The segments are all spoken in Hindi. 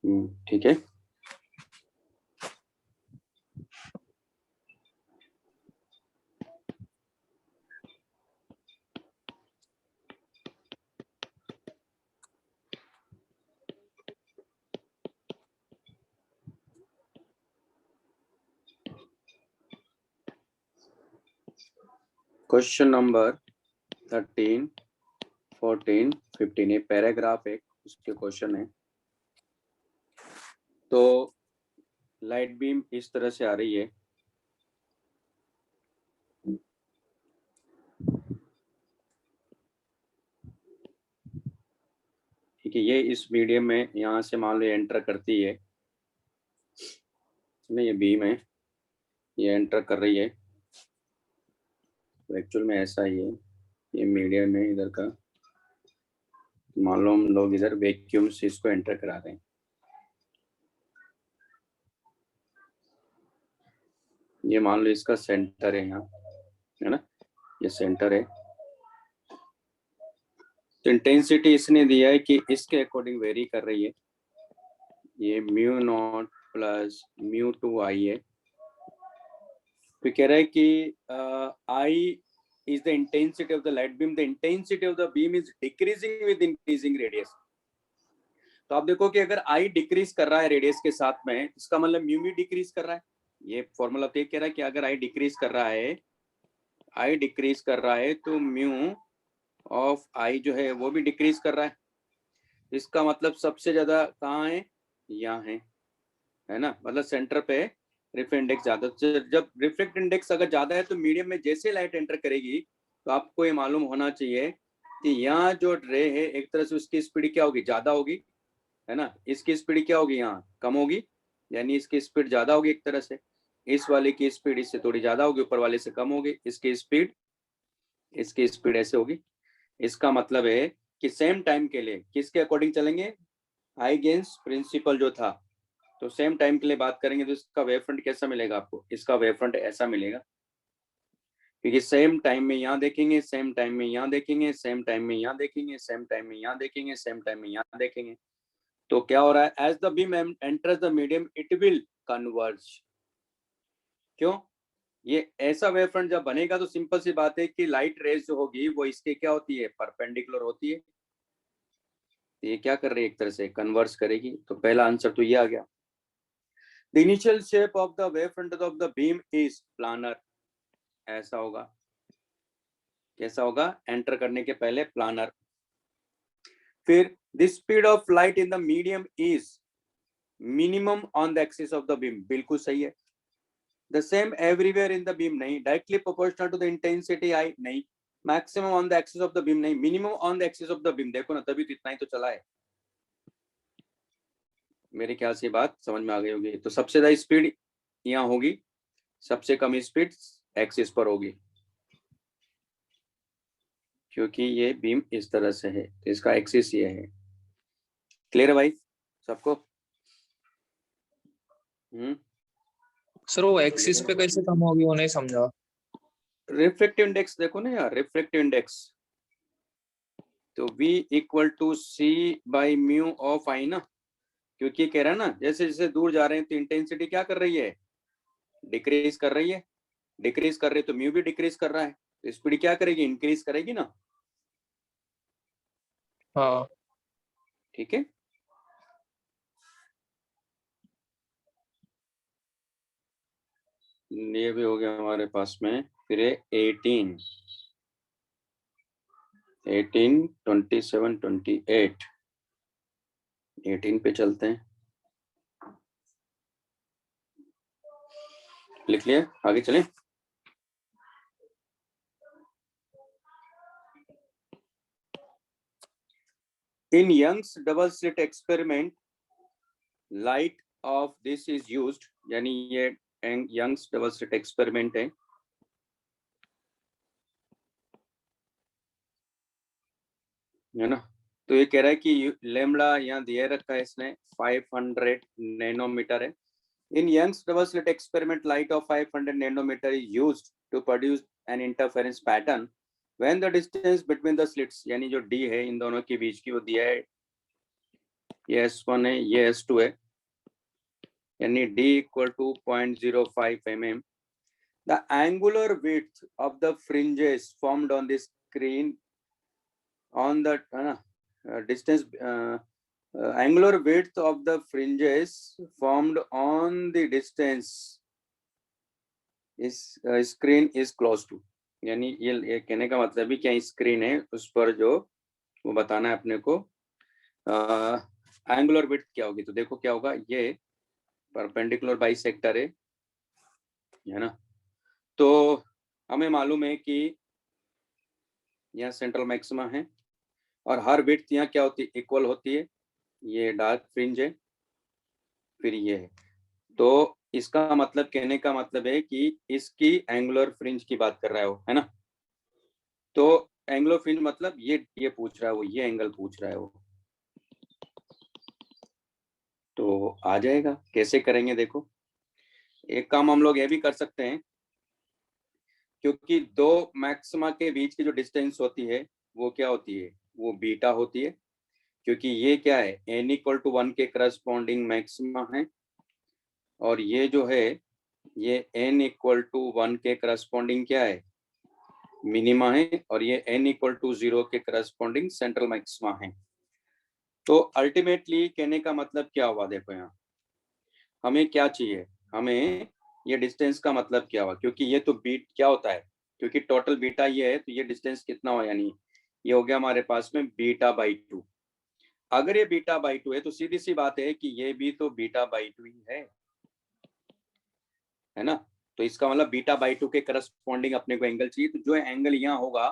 ठीक है। क्वेश्चन नंबर 13, 14, 15 ये पैराग्राफ एक उसके क्वेश्चन है। तो लाइट बीम इस तरह से आ रही है, ठीक है। ये इस मीडियम में यहाँ से मान लो एंटर करती है, ये बीम है, ये एंटर कर रही है। तो एक्चुअल में ऐसा ही है, ये मीडियम है इधर का, मान लो हम लोग इधर वैक्यूम से इसको एंटर करा रहे हैं। ये मान लो इसका सेंटर है यहाँ, है ना, ये सेंटर है। तो इंटेंसिटी इसने दिया है कि इसके अकॉर्डिंग वेरी कर रही है। ये mu naught plus mu two I है। तो कह रहा है कि आई is the intensity of the light beam, the intensity of the beam is decreasing with increasing radius। तो आप देखो कि अगर आई डिक्रीज कर रहा है रेडियस के साथ में, इसका मतलब म्यू भी डिक्रीज कर रहा है। ये फॉर्मूला तो ये कह रहा है कि अगर आई डिक्रीज कर रहा है, आई डिक्रीज कर रहा है तो म्यू ऑफ आई जो है वो भी डिक्रीज कर रहा है। इसका मतलब सबसे ज्यादा कहाँ है, यहाँ है ना, मतलब सेंटर पे रिफ्लेक्ट इंडेक्स ज्यादा। जब रिफ्लेक्ट इंडेक्स अगर ज्यादा है तो मीडियम में जैसे लाइट एंटर करेगी तो आपको ये मालूम होना चाहिए कि यहाँ जो रे है एक तरह से उसकी स्पीड क्या होगी, ज्यादा होगी, है ना। इसकी स्पीड क्या होगी, यहाँ कम होगी, यानी इसकी स्पीड ज्यादा होगी एक तरह से। इस वाले की स्पीड इससे थोड़ी ज्यादा होगी, ऊपर वाले से कम होगी। इसकी स्पीड ऐसे होगी। इसका मतलब है कि सेम टाइम के लिए किसके अकॉर्डिंग चलेंगे, हाइगेंस प्रिंसिपल जो था। तो सेम टाइम के लिए बात करेंगे तो इसका वेव फ्रंट कैसा मिलेगा आपको, इसका वेव फ्रंट ऐसा मिलेगा, क्योंकि सेम टाइम में यहाँ देखेंगे, सेम टाइम में यहाँ देखेंगे, सेम टाइम में यहाँ देखेंगे, सेम टाइम में यहाँ देखेंगे, सेम टाइम में यहाँ देखेंगे। तो क्या हो रहा है, as the beam enters the medium it will converge. क्यों, ये ऐसा वेव फ्रंट जब बनेगा तो सिंपल सी बात है कि लाइट रेज जो होगी वो इसके क्या होती है, परपेंडिकुलर होती है। ये क्या कर रही है, एक तरह से कन्वर्ज करेगी। तो पहला आंसर तो ये आ गया। The initial shape of the wavefront of the beam is planar। ऐसा होगा, कैसा होगा, एंटर करने के पहले प्लानर। फिर the speed of light in the medium is minimum on the axis of the beam। बिल्कुल सही है। The same everywhere in the beam नहीं, directly proportional to the intensity I नहीं, maximum on the axis of the beam नहीं, minimum on the axis of the beam। देखो ना, तभी तो इतना ही तो चला है। मेरे ख्याल से बात समझ में आ गई होगी। तो सबसे ज्यादा स्पीड यहाँ होगी, सबसे कम स्पीड एक्सिस पर होगी, क्योंकि ये बीम इस तरह से है तो इसका एक्सिस ये है। क्लियर है भाई सबको? सर वो एक्सिस पे कैसे कम होगी, वो नहीं समझा। रिफ्लेक्टिव इंडेक्स देखो ना यार, रिफ्लेक्टिव इंडेक्स तो V equal to C by mu of I ना, क्योंकि कह रहा है ना जैसे जैसे दूर जा रहे हैं तो इंटेंसिटी क्या कर रही है, डिक्रीज कर रही है। डिक्रीज कर रही है तो म्यू भी डिक्रीज कर रहा है, तो स्पीड क्या करेगी, इंक्रीज करेगी ना। हाँ ठीक है, ये भी हो गया हमारे पास में। फिर 18, 27, 28, 18 पे चलते हैं। लिख लिया, आगे चलें। In Young's double slit experiment, light of this is used, यानी ये Young's double slit experiment है ना। तो ये कह रहा है कि लेमड़ा यहाँ दिया रखा है इसने 500 नैनोमीटर है। In Young's double slit experiment, light of 500 nanometer is used to produce an interference pattern when the distance between the slits, यानी जो D है इन दोनों के बीच की वो दिया है ये S1 है, ये S2 है, यानी D equal to 0.05 mm. The angular width of the fringes formed on the screen on the distance angular width of the fringes formed on the distance is screen is close to, यानी ये कहने का मतलब है क्या स्क्रीन है उस पर जो वो बताना है अपने को एंगुलर विड्थ क्या होगी। तो देखो क्या होगा, ये परपेंडिकुलर बाइसेक्टर है ना। तो हमें मालूम है कि यहाँ सेंट्रल मैक्सिमा है और हर विड्थ यहाँ क्या होती है, इक्वल होती है। ये डार्क फ्रिंज है, फिर ये है। तो इसका मतलब, कहने का मतलब है कि इसकी एंगुलर फ्रिंज की बात कर रहा है वो, है ना। तो एंगुलर फ्रिंज मतलब ये पूछ रहा है वो, ये एंगल पूछ रहा है वो। तो आ जाएगा, कैसे करेंगे देखो। एक काम हम लोग ये भी कर सकते हैं, क्योंकि दो मैक्सिमा के बीच की जो डिस्टेंस होती है वो क्या होती है, वो बीटा होती है। क्योंकि ये क्या है, n = 1 के करस्पॉन्डिंग मैक्सिमा है, और ये जो है ये n = 1 के करस्पॉन्डिंग क्या है, मिनिमा है, और ये n = 0 के करस्पॉन्डिंग सेंट्रल मैक्सिमा है। तो अल्टीमेटली कहने का मतलब क्या हुआ, देखो यहाँ हमें क्या चाहिए, हमें ये डिस्टेंस का मतलब क्या हुआ, क्योंकि ये तो बीट क्या होता है, क्योंकि टोटल बीटा ये है, तो ये डिस्टेंस कितना हुआ, यानी ये हो गया हमारे पास में β/2। अगर ये β/2 है तो सीधी सी बात है कि ये भी तो β/2 ही है ना। तो इसका मतलब β/2 के करस्पॉन्डिंग अपने को एंगल चाहिए। तो जो एंगल यहाँ होगा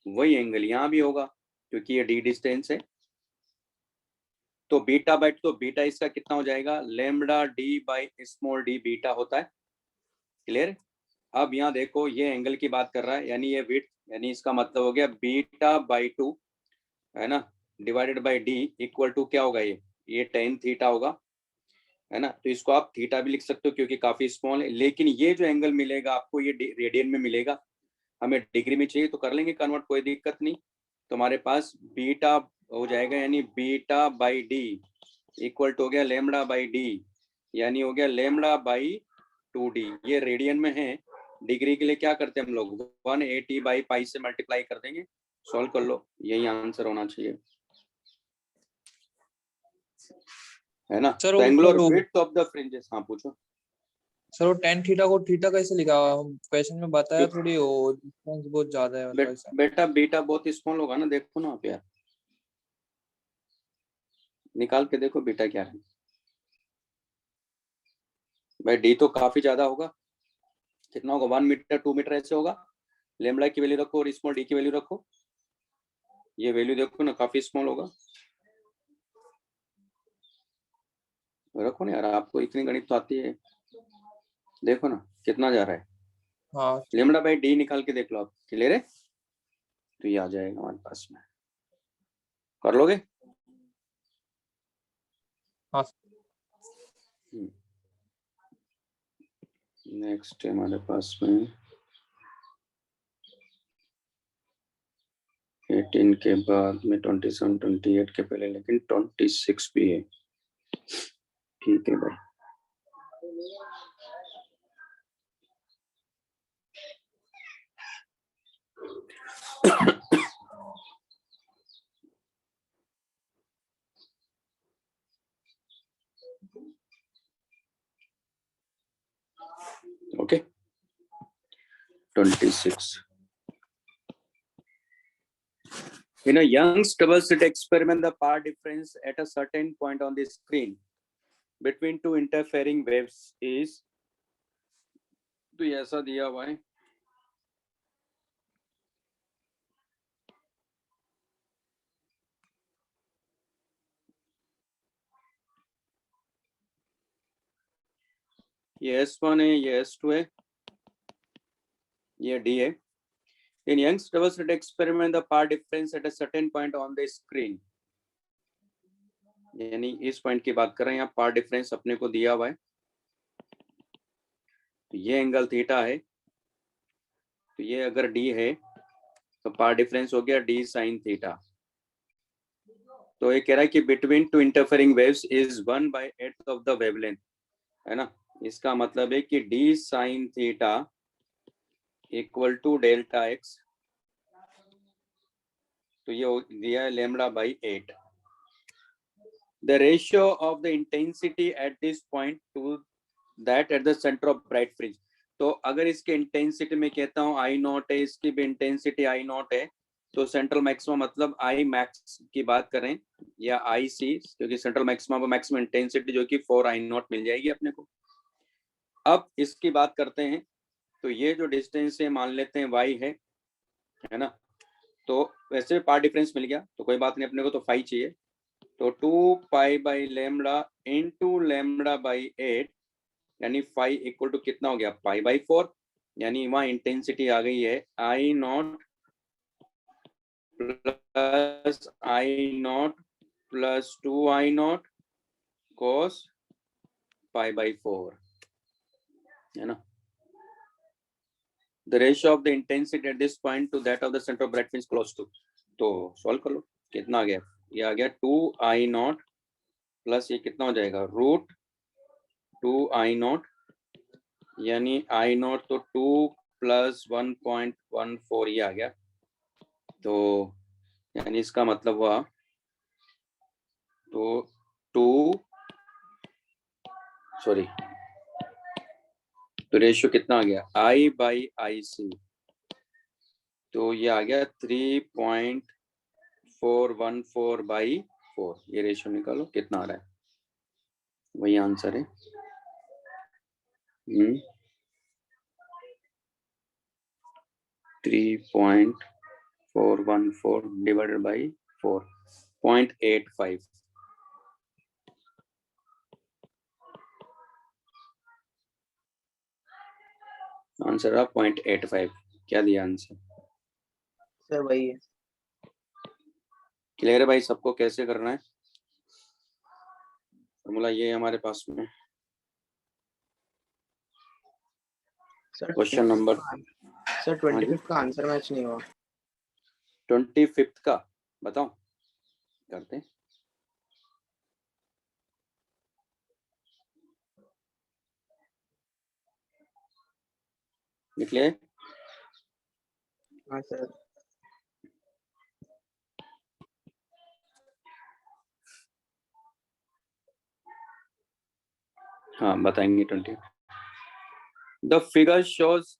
वही एंगल यहाँ भी होगा, क्योंकि ये d डिस्टेंस है। तो β/2, तो बीटा इसका कितना हो जाएगा, λd/d बीटा होता है। क्लियर। अब यहाँ देखो ये एंगल की बात कर रहा है, यानी ये विड्थ, यानी इसका मतलब हो गया β/2 है ना, divided by d equal to क्या होगा, ये tan थीटा होगा, है ना। तो इसको आप थीटा भी लिख सकते हो क्योंकि काफी स्मॉल है। लेकिन ये जो एंगल मिलेगा आपको ये रेडियन में मिलेगा, हमें डिग्री में चाहिए तो कर लेंगे कन्वर्ट, कोई दिक्कत नहीं। तो हमारे पास बीटा हो जाएगा, यानी β/d इक्वल टू हो गया λ/d, यानी हो गया λ/2d। ये रेडियन में है, डिग्री के लिए क्या करते हैं हम लोग, 180/π से मल्टीप्लाई कर देंगे। सॉल्व कर लो, यही आंसर होना चाहिए, है ना। सर तो angular width of the fringes, हाँ पूछो। सर वो tan थीटा को थीटा कैसे लिखा, क्वेश्चन में बताया थोड़ी, वो डिस्टेंस बहुत ज्यादा है मतलब ऐसा। बेटा बीटा बहुत स्मॉल होगा ना, देखो ना आप यार, निकाल के देखो बीटा क्या है। भाई डी तो काफी ज्यादा होगा, कितना होगा, 1 मीटर 2 मीटर ऐसे होगा। लेमड़ा की वैल्यू रखो और स्मॉल डी की वैल्यू रखो, ये वैल्यू देखो ना, काफी स्मॉल होगा। रखो ना यार, आपको इतनी गणित तो आती है, देखो ना कितना जा रहा है। हाँ λ/d निकाल के देख लो आप, क्लियर है। तो ये आ जाएगा हमारे पास में, कर लोगे। हाँ। नेक्स्ट है हमारे पास में 18 के बाद में 27 28 के पहले, लेकिन 26 भी है। ठीक है भाई। Okay, 26. In a Young's double-slit experiment, the power difference at a certain point on the screen between two interfering waves is, तो ये ऐसा दिया हुआ है, ये S1 है, ये S2 है, ये D है। In Young's double-slit experiment, the power difference at a certain point on the screen, यानी इस पॉइंट की बात कर रहे हैं, यहाँ पावर डिफरेंस अपने को दिया हुआ है। तो ये एंगल थीटा है, तो ये अगर D है तो पावर डिफरेंस हो गया D sin थीटा। तो ये कह रहा है कि between two interfering waves is 1/8 of the wavelength, है ना। इसका मतलब है कि d sin theta equal to delta X, तो ये दिया है λ/8. The ratio of the intensity at this point to that at the center of bright fringe. तो अगर इसके इंटेंसिटी में कहता हूँ आई नॉट है, इसकी भी इंटेंसिटी आई नॉट है, तो सेंट्रल मैक्सिमम मतलब आई मैक्स की बात करें या आई सी, क्योंकि सेंट्रल मैक्सिमम को मैक्सिमम इंटेंसिटी जो कि 4 आई नॉट मिल जाएगी अपने को. अब इसकी बात करते हैं, तो ये जो डिस्टेंस है मान लेते हैं y है ना. तो वैसे पार्ट डिफरेंस मिल गया तो कोई बात नहीं, अपने को तो फाई चाहिए. तो 2 π/λ इंटू λ/8 यानी फाई इक्वल टू कितना हो गया π/4, यानी वहां इंटेंसिटी आ गई है I naught plus I naught plus 2 I naught cos π/4, है ना. The ratio of the intensity at this point to that of the center of bright fringe close to. तो सॉल्व कर लो, कितना आ गया, ये आ गया 2 आई नॉट प्लस ये कितना हो जाएगा रूट 2 आई नॉट, यानी आई नॉट तो 2 प्लस 1.14 ये आ गया. तो यानी इसका मतलब हुआ तो 2 सॉरी तो रेशियो कितना आ गया I/IC, तो ये आ गया 3.414/4. ये रेशियो निकालो कितना आ रहा है, वही आंसर है. 3.414 डिवाइडेड बाई 4, 0.85. आंसर आप 0.85. क्या दिया आंसर सर? वही है. क्लियर है भाई सबको कैसे करना है? फॉर्मूला ये है हमारे पास में. सर क्वेश्चन नंबर सर 25 का आंसर मैच नहीं हुआ. 25 का बताओ, करते हैं. निकले? हाँ सर. हाँ बताएंगे 20. The figure shows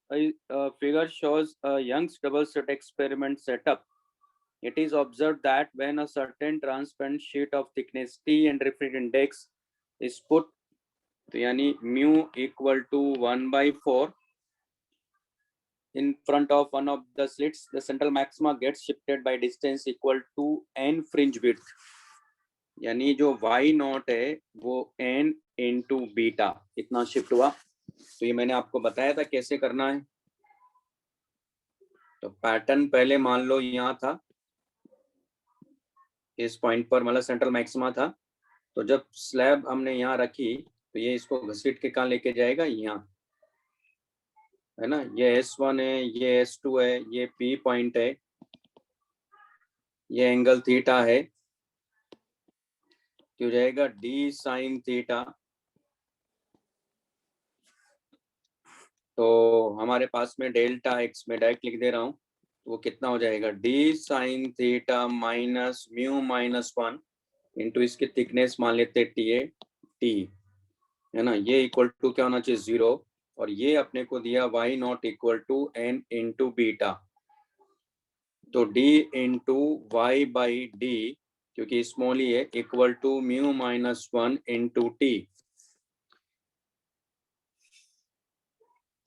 a Young's double slit experiment setup. It is observed that when a certain transparent sheet of thickness T and refractive index is put, तो यानी mu equal to 1/4 in front of one of the slits, the central maxima gets shifted by distance equal to n fringe width. यानी जो y नॉट है वो n into बीटा इतना शिफ्ट हुआ. तो ये मैंने आपको बताया था कैसे करना है. तो पैटर्न पहले मान लो यहाँ था, इस पॉइंट पर मतलब सेंट्रल मैक्सिमा था. तो जब स्लैब हमने यहाँ रखी तो ये इसको घसीट के कहाँ लेके जाएगा, यहाँ, है ना. ये S1 है, ये S2 है, ये P पॉइंट है, ये एंगल थीटा है, तो जाएगा D sin थीटा. तो हमारे पास में डेल्टा एक्स में डायरेक्ट लिख दे रहा हूँ, वो कितना हो जाएगा D sin theta minus mu minus 1 into इसकी थिकनेस मान लेते टी है, टी, है ना. ये इक्वल टू क्या होना चाहिए 0, और ये अपने को दिया y not equal to n into beta. तो d इंटू y/d क्योंकि स्मॉल ही है equal to mu minus 1 into T.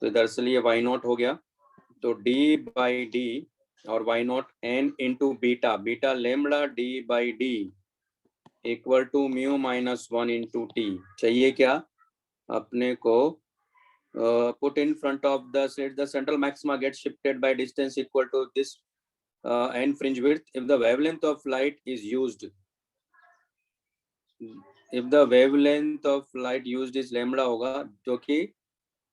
तो इधर से लिए y नॉट हो गया, तो d/d और y not n into beta, beta lambda d/d equal to mu minus 1 into T. चाहिए क्या अपने को, put in front of the slit, the central maxima gets shifted by distance equal to this n fringe width if the wavelength of light is used. If the wavelength of light used is lambda होगा, जो कि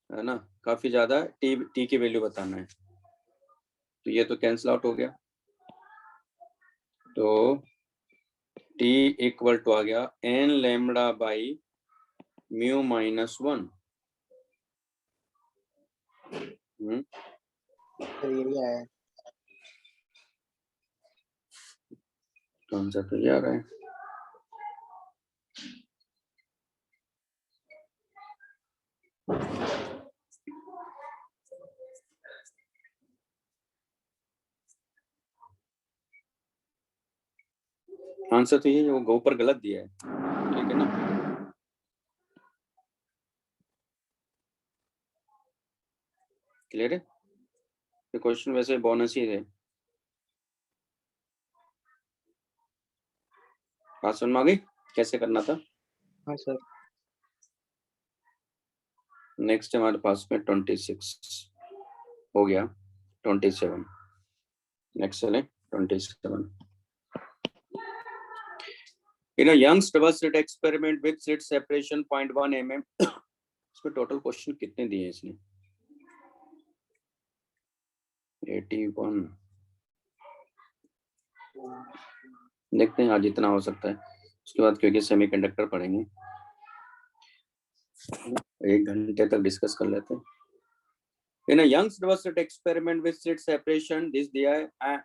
है ना काफी ज्यादा t की वैल्यू बताना है. तो ये तो कैंसिल आउट हो गया. तो टी इक्वल टू आ गया N lambda by mu minus 1। Sir ये भी आया है। कौन सा तो यार है? आंसर तो ये वो ऊपर गलत दिया है, ठीक है ना? क्लियर है? ये क्वेश्चन वैसे बोनस ही है। बात समझ में आ गई कैसे करना था? हाँ सर। नेक्स्ट हमारे पास में 26 हो गया, 27 नेक्स्ट चले 27। In a Young's double slit experiment with slit separation 0.1 mm, इसमें टोटल क्वेश्चन कितने दिए इसने? 81। देखते हैं आज जितना हो सकता है, उसके बाद क्योंकि सेमीकंडक्टर पढ़ेंगे, 1 घंटे तक डिस्कस कर लेते हैं। In a Young's double slit experiment with slit separation, this दिया है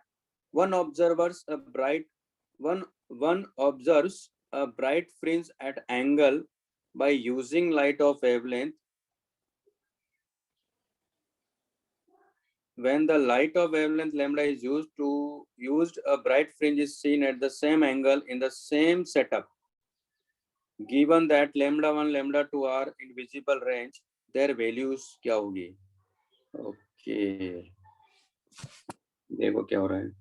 one observes a bright fringe at angle by using light of wavelength. When the light of wavelength lambda is used, a bright fringe is seen at the same angle in the same setup. Given that lambda 1, lambda 2 are in visible range, their values क्या होगी? Okay. देखो क्या हो रहा है।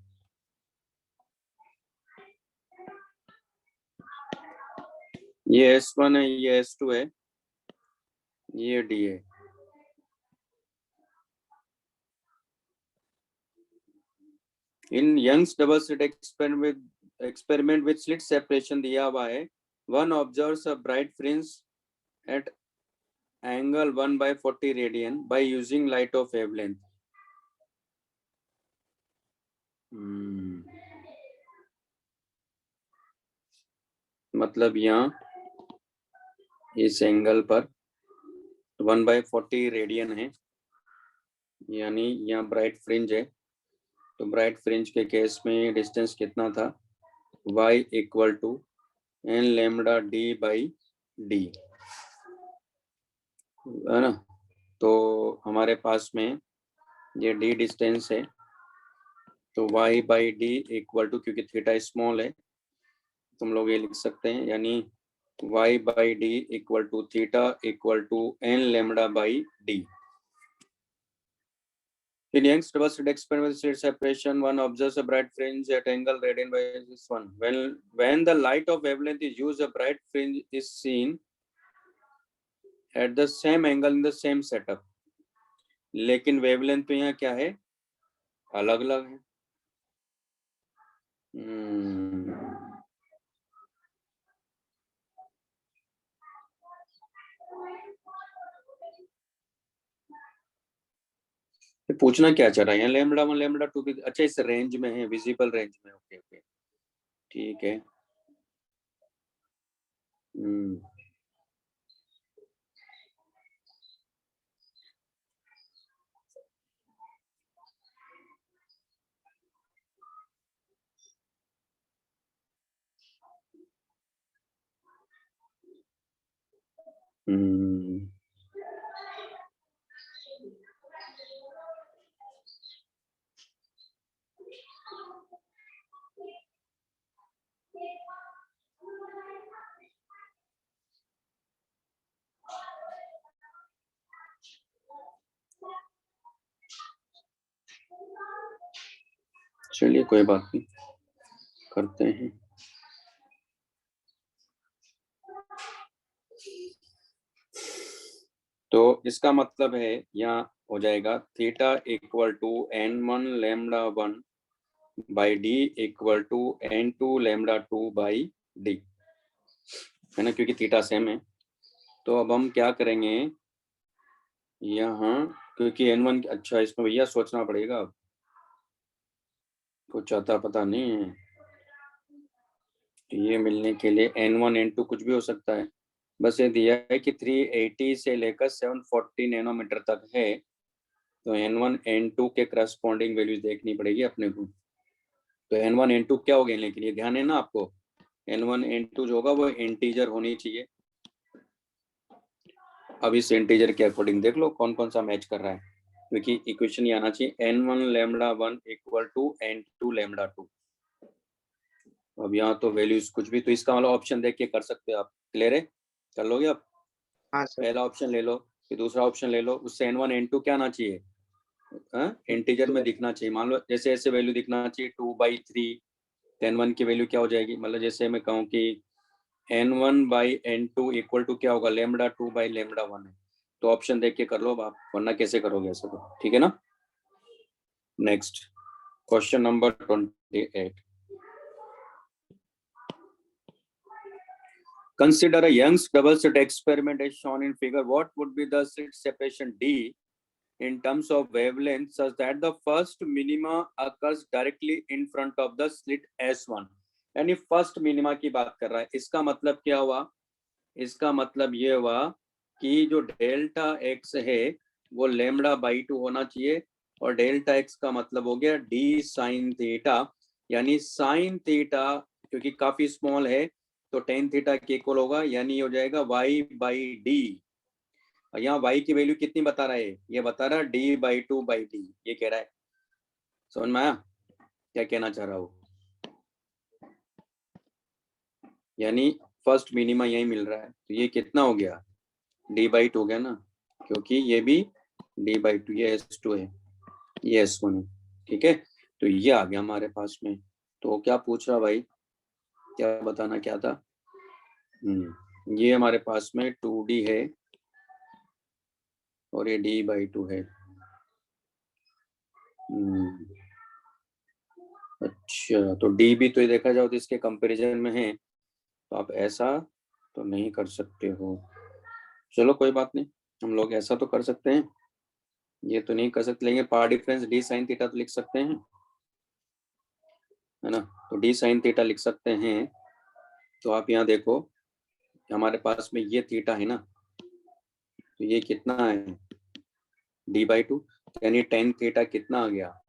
ये S1 है, ये S2 है, ये D है। In Young's double slit experiment with slit separation दिया हुआ है, one observes a bright fringe at angle 1/40 radian by using light of wavelength. मतलब यहाँ इस एंगल पर 1/40 रेडियन है, यानी यहाँ ब्राइट फ्रिंज है, तो ब्राइट फ्रिंज के केस में डिस्टेंस कितना था? y equal to N lambda D by D, है ना? तो हमारे पास में ये d डिस्टेंस है, तो y by D equal to, क्योंकि थीटा स्मॉल है तुम लोग ये लिख सकते हैं, यानी y by D equal to theta equal to N lambda by D. In Young's double slit experiment with slit separation, one observes a bright fringe at angle radian by this one. When the light of wavelength is used, a bright fringe is seen at the same angle in the same setup. लेकिन वेवलेंथ तो यहाँ क्या है? अलग अलग है। पूछना क्या चाह रहा है? लैम्बडा 1 लैम्बडा 2 भी अच्छा इस रेंज में है, विजिबल रेंज में। ओके ओके ठीक है। चलिए कोई बात नहीं, करते हैं। तो इसका मतलब है यहाँ हो जाएगा theta equal to n1 lambda 1 by D equal to n2 lambda 2 by D, है ना, क्योंकि थीटा सेम है। तो अब हम क्या करेंगे यहाँ, क्योंकि n1 अच्छा इसमें भैया सोचना पड़ेगा, कुछ आता पता नहीं है। तो ये मिलने के लिए N1 N2 कुछ भी हो सकता है, बस ये दिया है कि 380 से लेकर 740 नैनोमीटर तक है, तो N1 N2 के करस्पॉन्डिंग वैल्यूज देखनी पड़ेगी अपने को। तो N1 N2 क्या हो गए, लेकिन ये ध्यान है ना आपको, N1 N2 जो होगा वो इंटीजर होनी चाहिए। अब इस इंटीजर के अकॉर्डिंग देख लो कौन कौन सा मैच कर रहा है, क्योंकि इक्वेशन ये आना चाहिए N1 λ1 इक्वल टू N2 λ2। अब यहाँ तो वैल्यूज कुछ भी, तो इसका मतलब ऑप्शन देख के कर सकते हो आप। क्लियर है, कर लोगे आप? हाँ सर। पहला ऑप्शन ले लो, फिर दूसरा ऑप्शन ले लो, उससे N1 N2 क्या आना चाहिए, इंटीजर में दिखना चाहिए। मान लो जैसे ऐसे वैल्यू दिखना चाहिए 2/3, N1 की वैल्यू क्या हो जाएगी, मतलब जैसे मैं कहूँ कि N1/N2 इक्वल टू क्या होगा, λ2/λ1 है। तो ऑप्शन देख के कर लो आप, वरना कैसे करोगे ऐसे तो, ठीक है ना। Next question number 28। Consider a Young's double slit experiment as shown in figure. What would be the slit separation D in terms of wavelength such that the first minima occurs directly in front of the slit S1? यानी फर्स्ट मिनिमा की बात कर रहा है। इसका मतलब क्या हुआ, इसका मतलब ये हुआ कि जो डेल्टा x है वो λ/2 होना चाहिए, और डेल्टा x का मतलब हो गया d sin थीटा, यानी sin थीटा क्योंकि काफी स्मॉल है तो tan थीटा के इक्वल होगा, यानी हो जाएगा y/d। यहाँ y की वैल्यू कितनी बता रहा है, ये बता रहा है d/2/d, ये कह रहा है। समझ में आया क्या कहना चाह रहा हो, यानी फर्स्ट मिनिमा यही मिल रहा है, तो ये कितना हो गया, d/2 हो गया ना, क्योंकि ये भी d/2, ये S2 है, ये S1 है, ठीक है। तो ये आ गया हमारे पास में। तो क्या पूछ रहा भाई, क्या बताना क्या था, ये हमारे पास में 2D है और ये d/2 है। अच्छा, तो d भी तो देखा जाओ तो इसके कंपैरिजन में है, तो आप ऐसा तो नहीं कर सकते हो। चलो कोई बात नहीं, हम लोग ऐसा तो कर सकते हैं, ये तो नहीं कर सकते, लेकिन power difference d sin theta तो लिख सकते हैं, है ना। तो d sin थीटा लिख सकते हैं। तो आप यहाँ देखो हमारे पास में ये थीटा है ना, तो ये कितना है d/2, यानी tan थीटा कितना आ गया,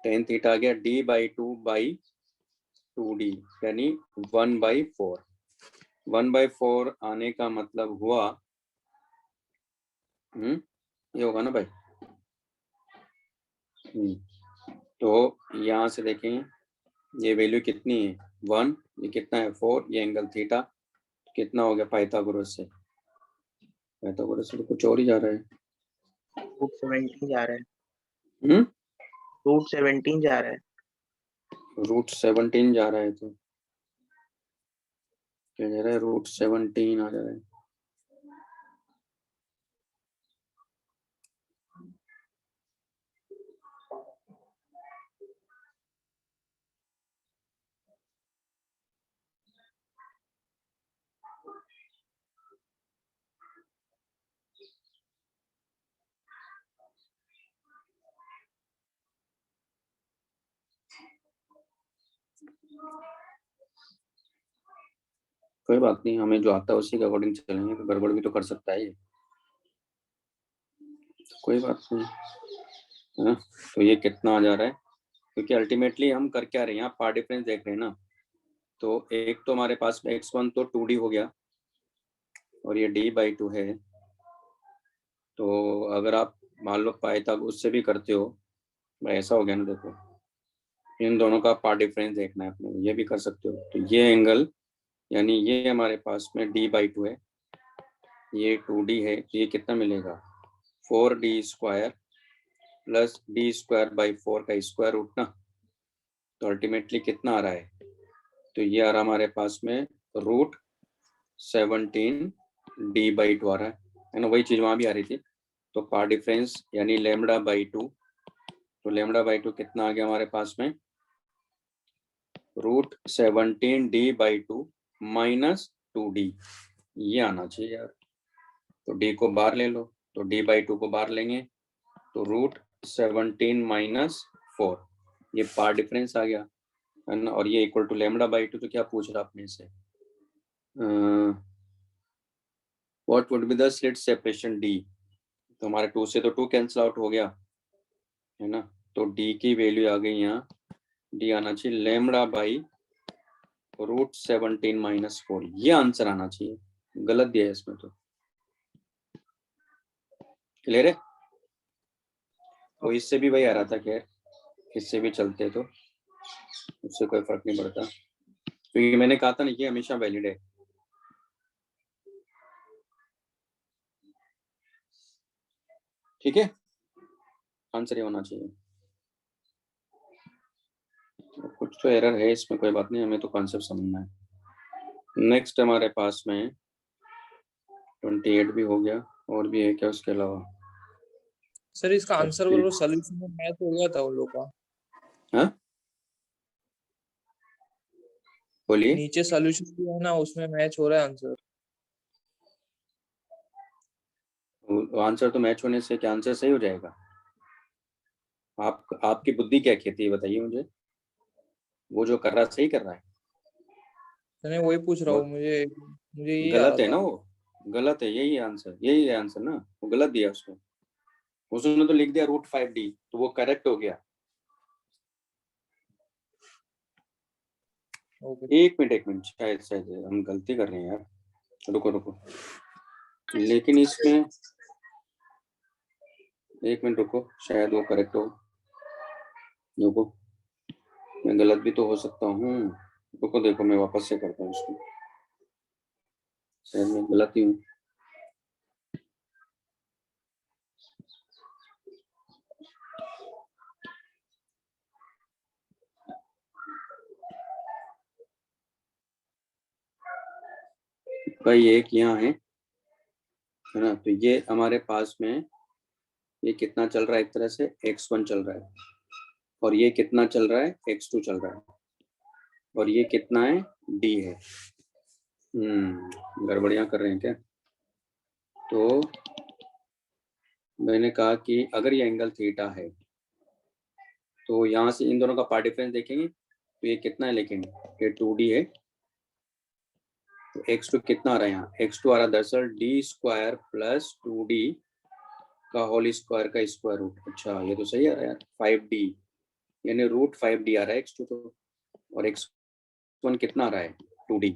tan थीटा आ गया d/2/2d, यानी 1/4। 1/4 आने का मतलब हुआ, ये होगा ना भाई। तो यहाँ से देखें ये वैल्यू कितनी है 1, ये कितना है 4, ये एंगल थीटा कितना हो गया पाइथागोरस से, पाइथागोरस से तो कुछ और ही जा रहा है, √17 जा रहा है। √17 जा रहा है। √17 जा रहा है, तो क्या जा रहा है, √17 आ जा रहा है। कोई बात नहीं, हमें जो आता है उसी के अकॉर्डिंग चलेंगे, तो गड़बड़ भी तो कर सकता है ये, कोई बात नहीं, है ना। तो ये कितना आ जा रहा है, क्योंकि अल्टीमेटली हम कर क्या रहे हैं, यहाँ पावर डिफरेंस देख रहे हैं ना। तो एक तो हमारे पास में x1 तो 2d हो गया और ये d/2 है। तो अगर आप मान लो पाइथागोरस उससे भी करते हो, भाई ऐसा हो गया ना, देखो इन दोनों का पार्ट डिफरेंस देखना है अपने, ये भी कर सकते हो। तो ये एंगल यानी ये हमारे पास में d/2 है, ये 2d है, तो ये कितना मिलेगा 4d² प्लस d²/4 का स्क्वायर रूट ना। तो अल्टीमेटली कितना आ रहा है, तो ये आ रहा हमारे पास में √17d/2 आ रहा है ना, वही चीज वहां भी आ रही थी। तो पार्ट डिफरेंस यानी λ/2, तो λ/2 कितना आ गया हमारे पास में √17d/2 माइनस 2d, ये आना चाहिए यार। तो d को बाहर ले लो, तो d/2 को बाहर लेंगे तो √17 - 4, ये पार्ट डिफरेंस आ गया। है ना, और ये इक्वल टू लैम्डा बाई 2, तो क्या पूछ रहा आपने से, what would be the slit separation D. तो हमारे 2 से तो 2 कैंसिल आउट हो गया, है ना, तो डी की वैल्यू आ गई यहाँ, डी आना चाहिए लैम्डा बाई √17 - 4, ये आंसर आना चाहिए, गलत दिया है इसमें तो। क्लियर है? तो इससे भी वही आ रहा था, खैर इससे भी चलते तो उससे कोई फर्क नहीं पड़ता, क्योंकि तो मैंने कहा था ना ये हमेशा वैलिड है। ठीक है, आंसर ये होना चाहिए। कुछ तो एरर है इसमें, कोई बात नहीं, हमें तो कॉन्सेप्ट समझना है। नेक्स्ट हमारे पास में 28 भी हो गया, और भी है क्या उसके अलावा? सर इसका आंसर करो, सॉल्यूशन में मैच हो गया था उन लोग का। हाँ बोलिए। नीचे सॉल्यूशन भी है ना, उसमें मैच हो रहा है आंसर। आंसर तो मैच होने से क्या आंसर सही हो जाएगा? आपकी बुद्धि क्या कहती है बताइए मुझे, वो जो कर रहा है सही कर रहा है? मैंने वही पूछ रहा हूँ, मुझे मुझे ये आ गलत रहा है ना था। वो, गलत है, यही आंसर, यही है आंसर ना, वो गलत दिया उसको, उसने तो लिख दिया √5D, तो वो करेक्ट हो गया। एक मिनट शायद शायद हम गलती कर रहे हैं यार, रुको रुको, लेकिन इसमें एक मिनट रुको, शायद वो करेक्ट हो, रुको मैं गलत भी तो हो सकता हूँ, रुको देखो मैं वापस से करता हूँ इसको, शायद मैं गलत ही हूँ। भाई एक यहाँ है ना, तो ये हमारे पास में ये कितना चल रहा है, एक तरह से x1 चल रहा है, और ये कितना चल रहा है, x2 चल रहा है, और ये कितना है, d है। गड़बड़ियां कर रहे हैं क्या? तो मैंने कहा कि अगर ये एंगल थीटा है तो यहाँ से इन दोनों का पार्ट डिफरेंस देखेंगे तो ये कितना है, लेकिन ये 2D है, तो x2 कितना आ रहा है यहाँ, x2 आ रहा है दरअसल d² + 2D का होल स्क्वायर का स्क्वायर रूट। अच्छा ये तो सही आ रहा है यार, 5D, यानी √5D आ रहा है x2 तो, और x1 कितना आ रहा है, 2D,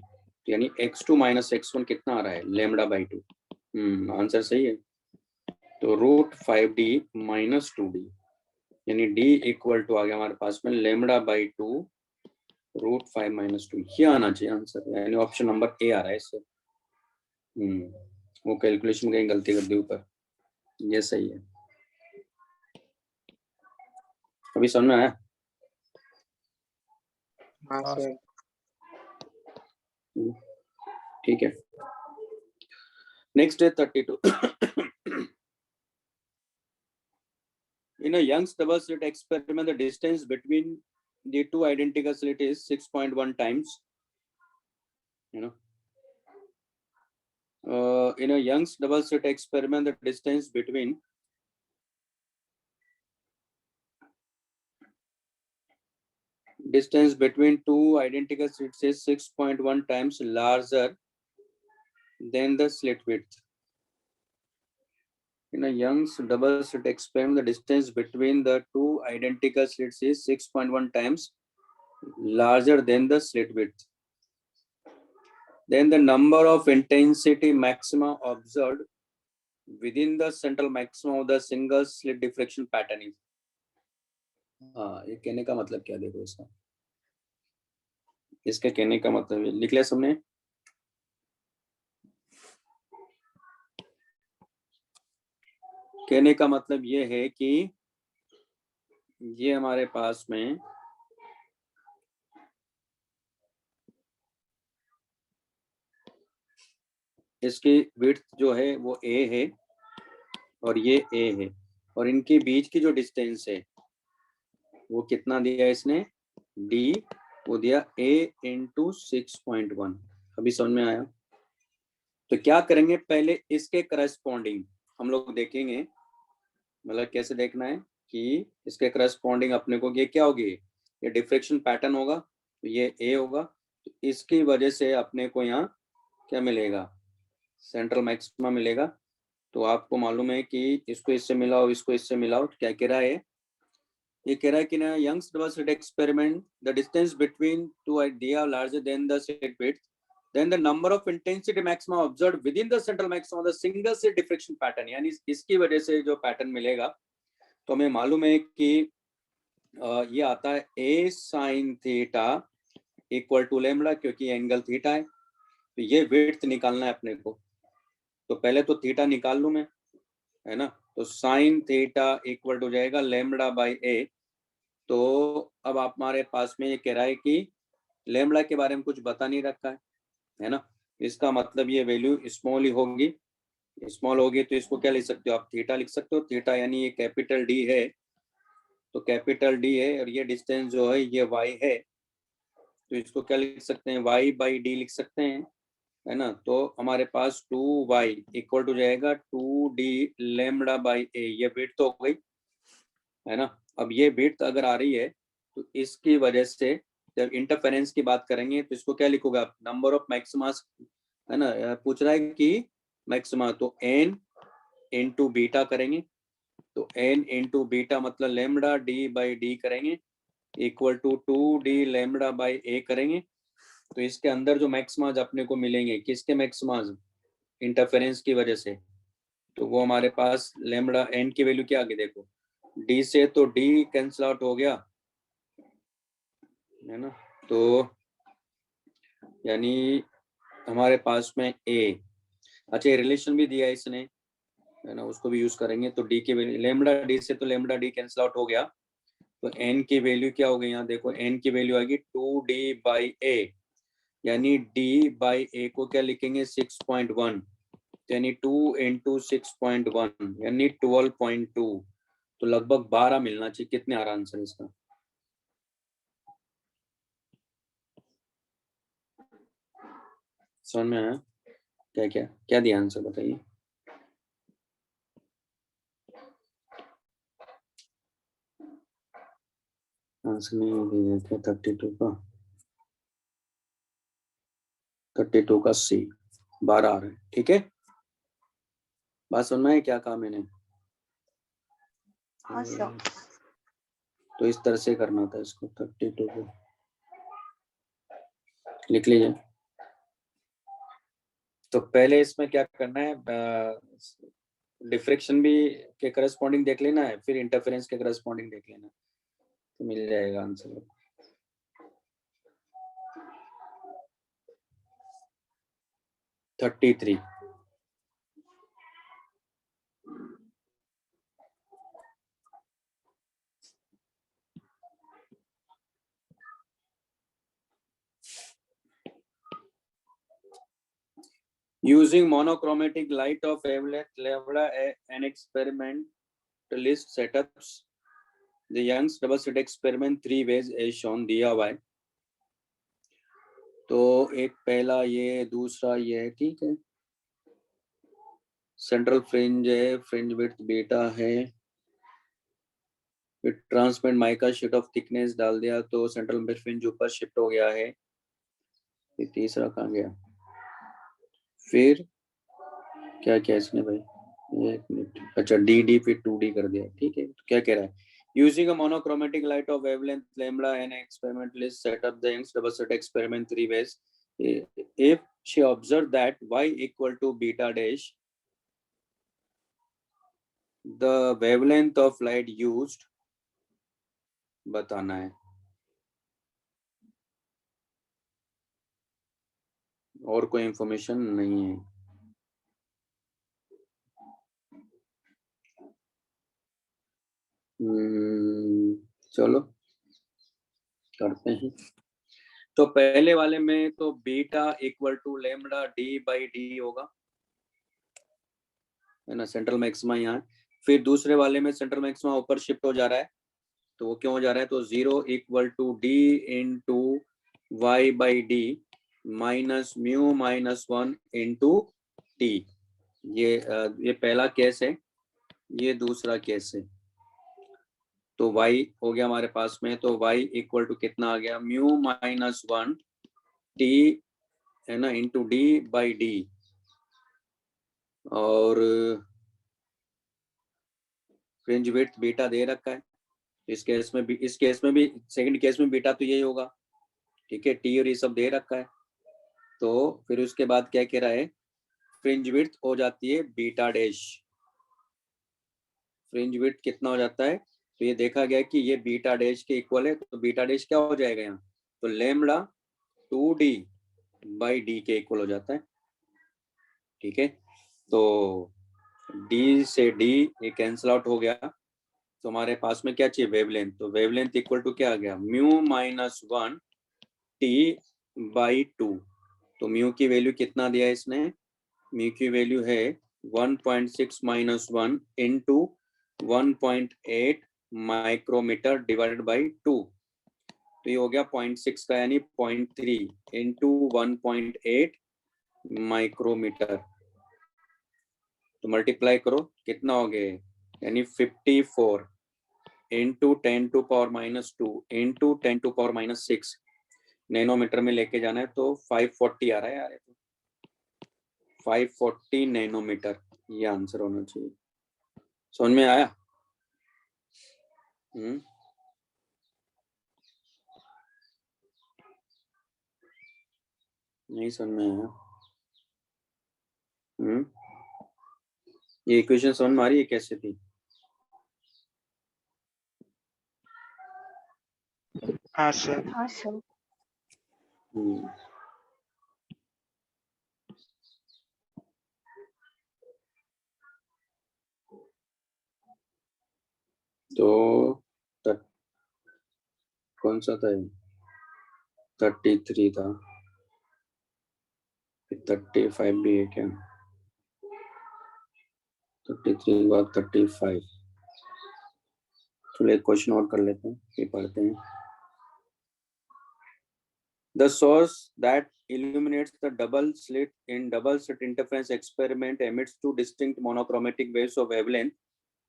यानी x2 - x1 कितना आ रहा है, λ/2। आंसर सही है, तो √5D - 2D, यानी d इक्वल टू आ गया हमारे पास में λ/2 √5 - 2, ये आना चाहिए आंसर, यानी ऑप्शन नंबर ए आ रहा है इससे। वो कैलकुलेशन में कहीं गलती कर दी ऊपर, ये सही है। अभी समझ में आया? हाँ सर। ठीक है, नेक्स्ट है 32। In a Young's double slit experiment, the distance between the two identical slits is 6.1 times. You know, in a Young's double slit experiment, the distance between two identical slits is 6.1 times larger than the slit width. In a Young's double slit experiment, the distance between the two identical slits is 6.1 times larger than the slit width. Then the number of intensity maxima observed within the central maximum of the single slit diffraction pattern is. हाँ, ये कहने का मतलब क्या, देखो इसका, इसके कहने का मतलब लिख लिया सबने? कहने का मतलब ये है कि ये हमारे पास में इसकी विड्थ जो है वो a है और ये a है, और इनके बीच की जो डिस्टेंस है वो कितना दिया इसने, d, वो दिया a × 6.1। अभी समझ में आया? तो क्या करेंगे, पहले इसके करस्पॉन्डिंग हम लोग देखेंगे, मतलब कैसे देखना है कि इसके करस्पॉन्डिंग अपने को ये क्या होगी, ये डिफ्रेक्शन पैटर्न होगा, तो ये ए होगा, तो इसकी वजह से अपने को यहाँ क्या मिलेगा, सेंट्रल मैक्सिमा मिलेगा। तो आपको मालूम है कि इसको इससे मिलाओ, इसको इससे मिलाओ, तो क्या कह रहा है, ये कह रहा है कि ना Young's double slit experiment, the distance between two idea larger than the slit width, then the number of intensity maxima observed within the central maximum of the single slit diffraction pattern, यानी इसकी वजह से जो पैटर्न मिलेगा, तो हमें मालूम है कि ये आता है a sin theta equal to lambda, क्योंकि एंगल थीटा है। तो ये विड्थ निकालना है अपने को, तो पहले तो थीटा निकाल लूं मैं, है ना। तो साइन थीटा इक्वल टू जाएगा लैम्बडा बाई ए। तो अब आप हमारे पास में ये कह रहा है कि लैम्बडा के बारे में कुछ बता नहीं रखा है ना। इसका मतलब ये वैल्यू स्मॉल ही होगी, स्मॉल होगी तो इसको क्या लिख सकते हो आप, थीटा लिख सकते हो। थीटा यानी ये कैपिटल डी है, तो कैपिटल डी है और ये डिस्टेंस जो है ये वाई है, तो इसको क्या लिख सकते हैं, वाई बाई डी लिख सकते हैं, है ना। तो हमारे पास 2y इक्वल टू जाएगा 2d लैम्बडा बाई ए, ये विड्थ हो गई, है ना। अब ये विड्थ अगर आ रही है तो इसकी वजह से जब इंटरफेरेंस की बात करेंगे तो इसको क्या लिखोगे आप, नंबर ऑफ मैक्सिमास, है ना। पूछ रहा है कि मैक्सिमा, तो n इंटू बीटा करेंगे, तो n इंटू बीटा मतलब लैम्बडा डी बाई डी करेंगे equal to 2d lambda by A करेंगे। तो इसके अंदर जो मैक्सिमाज अपने को मिलेंगे, किसके मैक्सिमाज, इंटरफेरेंस की वजह से, तो वो हमारे पास लैम्बडा एन की वैल्यू क्या आ गई, देखो डी से तो डी कैंसिल आउट हो गया, है ना। तो यानी हमारे पास में ए, अच्छा रिलेशन भी दिया है इसने, है ना, उसको भी यूज करेंगे। तो डी की वैल्यू लैम्बडा डी से तो लैम्बडा डी कैंसिल आउट हो गया, तो एन की वैल्यू क्या हो गई, यहाँ देखो एन की वैल्यू आएगी 2d बाई ए, यानी d बाई ए को क्या लिखेंगे 6.1, यानी 2 इंटू 6.1 यानी 12.2, तो लगभग 12 मिलना चाहिए। कितने आ रहा आंसर इसका, समझ में आया, क्या क्या क्या दिया आंसर बताइए। आंसर नहीं दिया क्या, 32 का, 32 का सी 12 आ रहा है, ठीक है। बात समझ में है क्या कहा मैंने, हाँ सर। तो इस तरह से करना था इसको, 32 को लिख लीजिए। तो पहले इसमें क्या करना है, डिफ्रेक्शन भी के करस्पॉन्डिंग देख लेना है, फिर इंटरफेरेंस के करस्पॉन्डिंग देख लेना, तो मिल जाएगा answer. Thirty 33 using monochromatic light of lambda and experimentalist setups, the Young's double slit experiment 3 ways as shown, दिया हुआ है। तो एक पहला ये, दूसरा ये है, ठीक है। सेंट्रल फ्रिंज है, फ्रिंज विड्थ बीटा है, फिर transparent mica sheet of thickness डाल दिया तो सेंट्रल फ्रिंज ऊपर शिफ्ट हो गया है। फिर तीसरा कहाँ गया, फिर क्या क्या इसने भाई, एक मिनट, अच्छा डी फिर 2d कर दिया, ठीक है। तो क्या कह रहा है, using a monochromatic light of wavelength lambda and experimentalist set up the Young's double slit experiment 3 ways. If she observed that y equal to beta dash, the wavelength of light used बताना है, और कोई इंफॉर्मेशन नहीं है। चलो करते हैं। तो पहले वाले में तो beta equal to lambda D by D होगा, है ना, सेंट्रल मैक्सिमा यहाँ। फिर दूसरे वाले में सेंट्रल मैक्सिमा ऊपर शिफ्ट हो जा रहा है, तो वो क्यों हो जा रहा है, तो 0 equal to D into Y by D minus mu minus 1 into T. ये पहला केस है, ये दूसरा केस है। तो y हो गया हमारे पास में, तो y इक्वल टू कितना आ गया, म्यू माइनस 1 t है ना इंटू d बाई डी, और फ्रिंज विड्थ बीटा दे रखा है। इस केस में भी सेकंड केस में बीटा तो यही होगा, ठीक है, टी और ये सब दे रखा है। तो फिर उसके बाद क्या कह रहा है, फ्रिंज विड्थ हो जाती है बीटा डैश। फ्रिंज विड्थ कितना हो जाता है, तो ये देखा गया कि ये बीटा डैश के इक्वल है, तो बीटा डैश क्या हो जाएगा यहाँ, तो लैम्डा 2d बाई डी के इक्वल हो जाता है, ठीक है। तो d से d ये कैंसिल आउट हो गया, तो हमारे पास में क्या चाहिए, वेवलेंथ। तो वेवलेंथ इक्वल टू क्या आ गया, म्यू माइनस 1 t बाई 2। तो म्यू की वैल्यू कितना दिया है इसने, म्यू की वैल्यू है 1.6 minus 1 into 1.8 micrometer divided by 2। तो ये हो गया 0.6 का, यानी 0.3 इंटू 1.8 माइक्रोमीटर। तो मल्टीप्लाई करो, कितना हो गया, यानी 54 into 10 to power minus 2 into 10 to power minus 6 nanometer में लेके जाना है, तो 540 आ रहा है यार, 540 नैनोमीटर ये आंसर होना चाहिए। समझ में आया? नहीं समझ में आया? ये इक्वेशन समझ में आ रही है कैसे थी? हाँ सर। तो कौन सा था, 33 था, 35 भी है क्या, 33 के बाद 35। चलो एक क्वेश्चन और कर लेते हैं, ये पढ़ते हैं। The source that illuminates the double slit in double slit interference experiment emits two distinct monochromatic waves of wavelength,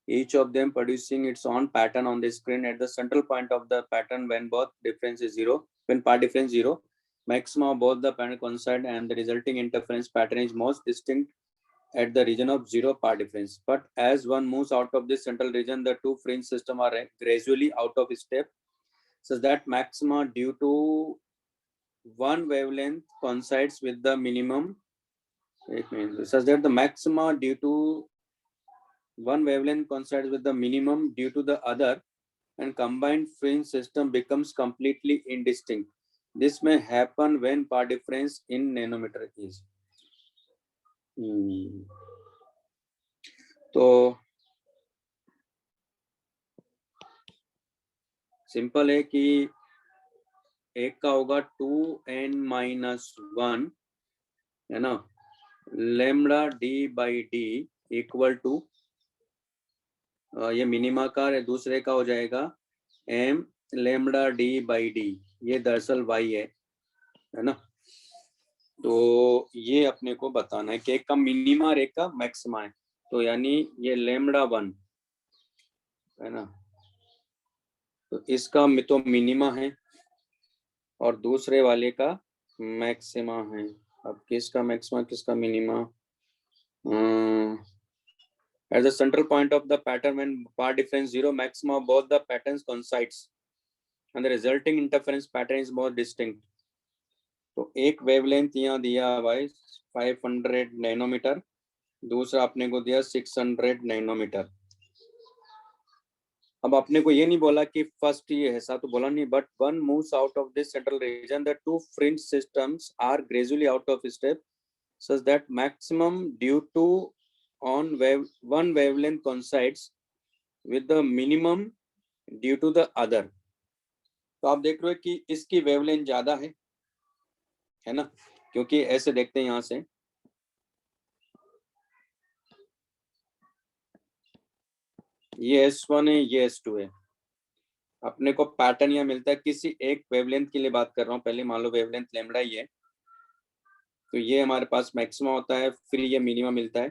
each of them producing its own pattern on the screen at the central point of the pattern when part difference is zero, maximum of both the pattern coincide and the resulting interference pattern is most distinct at the region of zero part difference. But as one moves out of this central region, the two fringe systems are gradually out of step, such that maxima due to one wavelength coincides with the minimum. Such that the maxima due to one wavelength coincides with the minimum due to the other, and combined fringe system becomes completely indistinct. This may happen when part difference in nanometer is. तो सिंपल है कि एक का होगा 2n-1 है ना, lambda d by D equal to ये मिनिमा का, दूसरे का हो जाएगा m lambda d by D, ये दरअसल y है ना। तो ये अपने को बताना है कि एक का मिनिमा और एक का मैक्सिमा है, तो यानी ये लैम्डा 1 है ना, तो इसका तो मिनिमा है और दूसरे वाले का मैक्सिमा है। अब किसका मैक्सिमा किसका minima, at the central point of the pattern when part difference zero, maximum of both the patterns coincides and the resulting interference pattern is more distinct. तो एक वेवलेंथ यहाँ दिया भाई 500 नैनोमीटर, दूसरा अपने को दिया 600 नैनोमीटर। अब अपने को ये नहीं बोला कि फर्स्ट ये ऐसा तो बोला नहीं, but one moves out of this central region, the two fringe systems are gradually out of step such that maximum due to one wavelength coincides with the minimum due to the other. तो आप देख रहे हो कि इसकी वेवलेंथ ज्यादा है ना, क्योंकि ऐसे देखते हैं यहां से, ये S1 है ये S2 है, अपने को पैटर्न यहाँ मिलता है किसी एक वेवलेंथ के लिए बात कर रहा हूँ, पहले मान लो वेवलेंथ लैम्डा ही है, तो ये हमारे पास मैक्सिमा होता है, फिर ये मिनिमा मिलता है।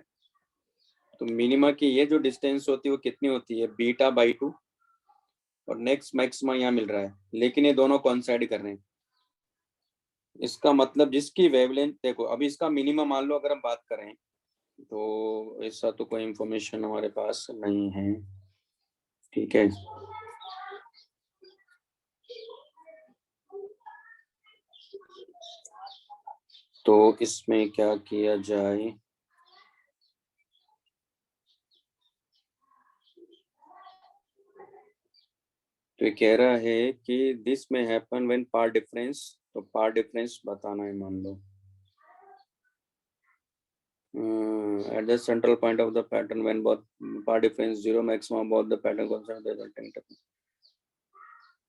तो मिनिमा की ये जो डिस्टेंस होती है वो कितनी होती है, बीटा बाई 2, और नेक्स्ट मैक्सिमा यहाँ मिल रहा है, लेकिन ये दोनों कोइंसाइड कर रहे हैं। इसका मतलब जिसकी वेवलेंथ देखो, अभी इसका मिनिमम मान लो अगर हम बात करें तो ऐसा तो कोई इंफॉर्मेशन हमारे पास नहीं है, ठीक है। तो इसमें क्या किया जाए, तो ये कह रहा है कि दिस में हैपन व्हेन पार्ट डिफरेंस, तो पार्ट डिफरेंस बताना है मान लो at the central point of the pattern when both part difference 0 maximum both the pattern constant resulting